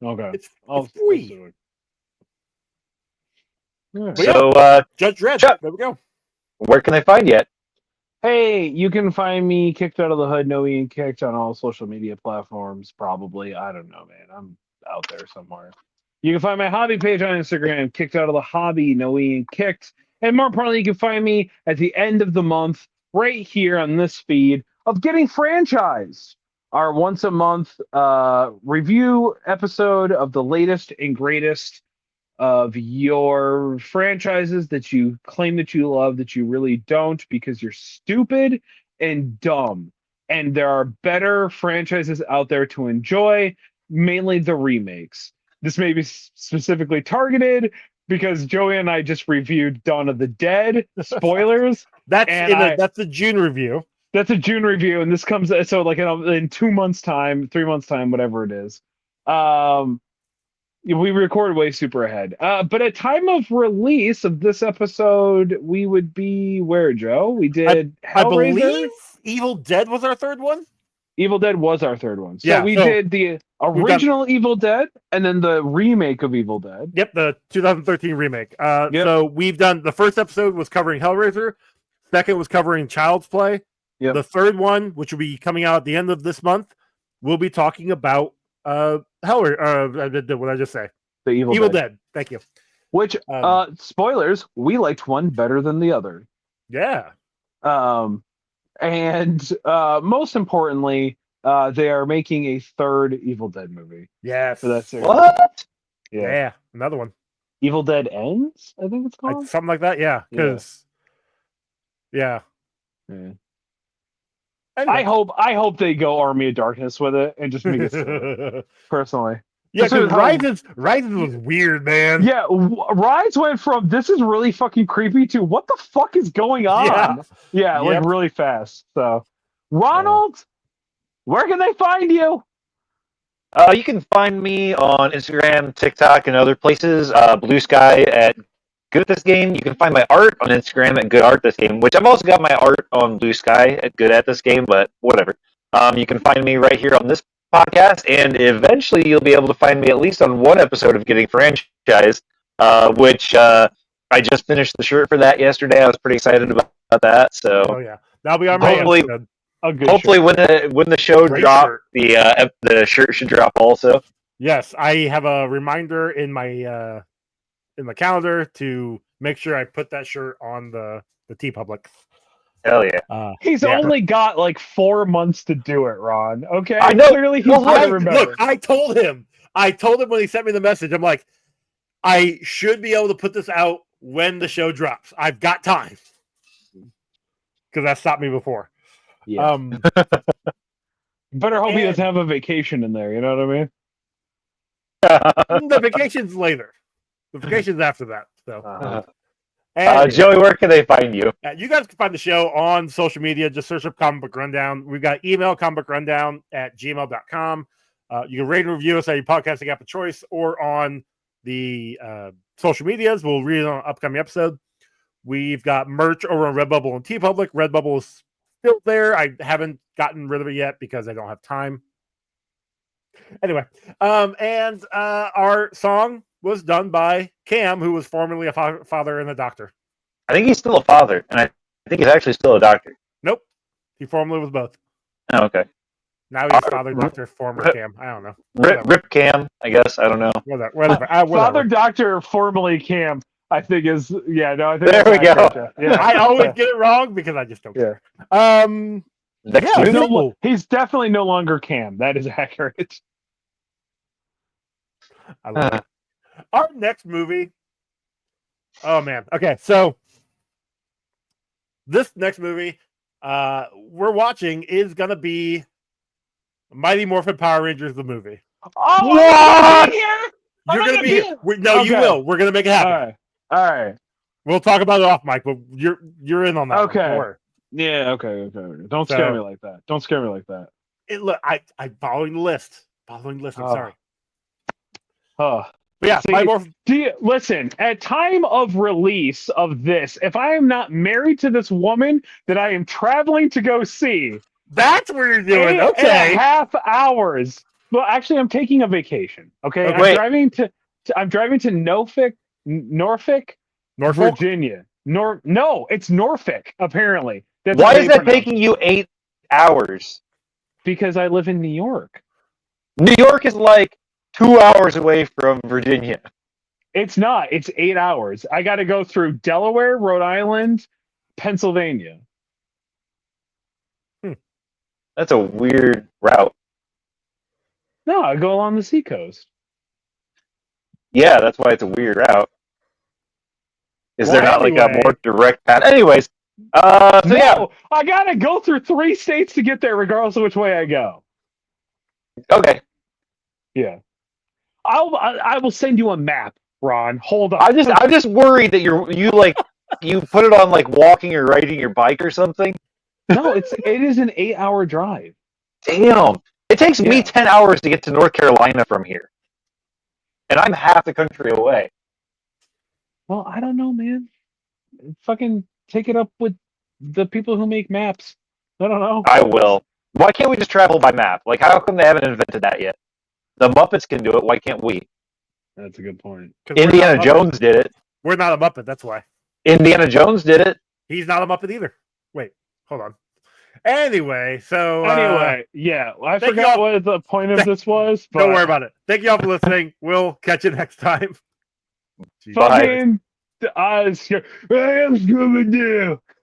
Okay, it's free. So, Judge Dredd. Chuck, there we go. Where can they find you? Hey, you can find me Kicked Out of the Hood, No Ian Kicked on all social media platforms. Probably, I don't know, man. I'm out there somewhere. You can find my hobby page on Instagram, Kicked Out of the Hobby, No Ian Kicked, and more importantly, you can find me at the end of the month right here on this feed of Getting Franchised, our once a month review episode of the latest and greatest of your franchises that you claim that you love that you really don't because you're stupid and dumb. And there are better franchises out there to enjoy, mainly the remakes. This may be specifically targeted because Joey and I just reviewed Dawn of the Dead. Spoilers. That's a June review. That's a June review, and this comes so like in 2 months' time, 3 months' time, whatever it is. We recorded way super ahead. But at time of release of this episode, we would be where, Joe? We did I believe Evil Dead was our third one. Evil Dead was our third one. So yeah, we did the original Evil Dead and then the remake of Evil Dead. Yep, the 2013 remake. So we've done the first episode was covering Hellraiser. Second was covering Child's Play. Yep. The third one, which will be coming out at the end of this month, we'll be talking about Hellraiser. What did I just say? The Evil Dead. Thank you. Which spoilers, we liked one better than the other. Yeah. And most importantly, they are making a third Evil Dead movie. Yes. For that series. What? Yeah. Another one. Evil Dead Ends, I think it's called. Something like that. Yeah. Because. Yeah. Anyway. I hope they go Army of Darkness with it and just make it silly, personally. Yeah, because Rise was weird, man. Yeah, Rise went from this is really fucking creepy to what the fuck is going on? Yeah, like really fast. So, Ronald, where can they find you? You can find me on Instagram, TikTok, and other places. Blue Sky at Good at This Game. You can find my art on Instagram at Good Art This Game, which I've also got my art on Blue Sky at Good at This Game, but whatever. You can find me right here on this podcast, and eventually you'll be able to find me at least on one episode of Getting Franchised, which I just finished the shirt for that yesterday. I was pretty excited about that. So that'll be on my episode. Hopefully, when the show drops, the shirt should drop also. Yes, I have a reminder in my calendar to make sure I put that shirt on the TeePublic. Hell yeah! He's only got like 4 months to do it, Ron. Okay, I know. Clearly, he's gonna remember. Look, I told him when he sent me the message. I'm like, I should be able to put this out when the show drops. I've got time because that stopped me before. Yeah. Better hope he doesn't have a vacation in there. You know what I mean? The vacation's later. The vacation's after that. So. Joey, where can they find you? You guys can find the show on social media. Just search up Comic Book Rundown. We've got email comicbookrundown@gmail.com. You can rate and review us at your podcasting app of choice or on the social medias. We'll read it on an upcoming episode. We've got merch over on Redbubble and TeePublic. Redbubble is still there. I haven't gotten rid of it yet because I don't have time. Anyway, and our song was done by Cam, who was formerly a father and a doctor. I think he's still a father, and I think he's actually still a doctor. Nope. He formerly was both. Oh, okay. Now he's father, doctor, former Cam. I don't know. Rip Cam, I guess. I don't know. Whatever. Father, doctor, formerly Cam, I think is, I think there we go. Yeah. I always get it wrong because I just don't care. He's definitely no longer Cam. That is accurate. I love it. Our next movie. Oh man. Okay, so this next movie we're watching is gonna be Mighty Morphin Power Rangers the movie. Oh, What? You're gonna be here. No, Okay. you will. We're gonna make it happen. All right. We'll talk about it off mic, but you're in on that. Okay. One. Don't worry. Yeah. Okay. Don't scare me like that. Don't scare me like that. Look, I'm following the list. I'm sorry. Oh. But yeah, See, listen, at time of release of this, if I am not married to this woman that I am traveling to go see, that's what you're doing. 8.5 hours. Well, actually, I'm taking a vacation. Okay, Okay. I'm driving to Norfolk, Virginia. No, it's Norfolk. Apparently, Why is that taking you 8 hours? Because I live in New York. New York is like 2 hours away from Virginia. It's not. It's 8 hours. I got to go through Delaware, Rhode Island, Pennsylvania. That's a weird route. No, I go along the seacoast. Yeah, that's why it's a weird route. Is there not like a anyway. more direct path? Anyways, so No, yeah, I got to go through 3 states to get there, regardless of which way I go. okay. Yeah. I will send you a map, Ron. Hold on. I'm just worried that you put it on like walking or riding your bike or something. No, it is an 8-hour drive. Damn, it takes me Yeah. 10 hours to get to North Carolina from here, and I'm half the country away. Well, I don't know, man. Fucking take it up with the people who make maps. I don't know. I will. Why can't we just travel by map? Like, how come they haven't invented that yet? The Muppets can do it. Why can't we? That's a good point. Indiana Jones did it. We're not a Muppet. That's why. Indiana Jones did it. He's not a Muppet either. Wait, hold on. Anyway, so yeah, I thank forgot y'all. what the point of this was. But Don't worry about it. Thank you all for listening. We'll catch you next time. Fucking, I am Scooby-Doo.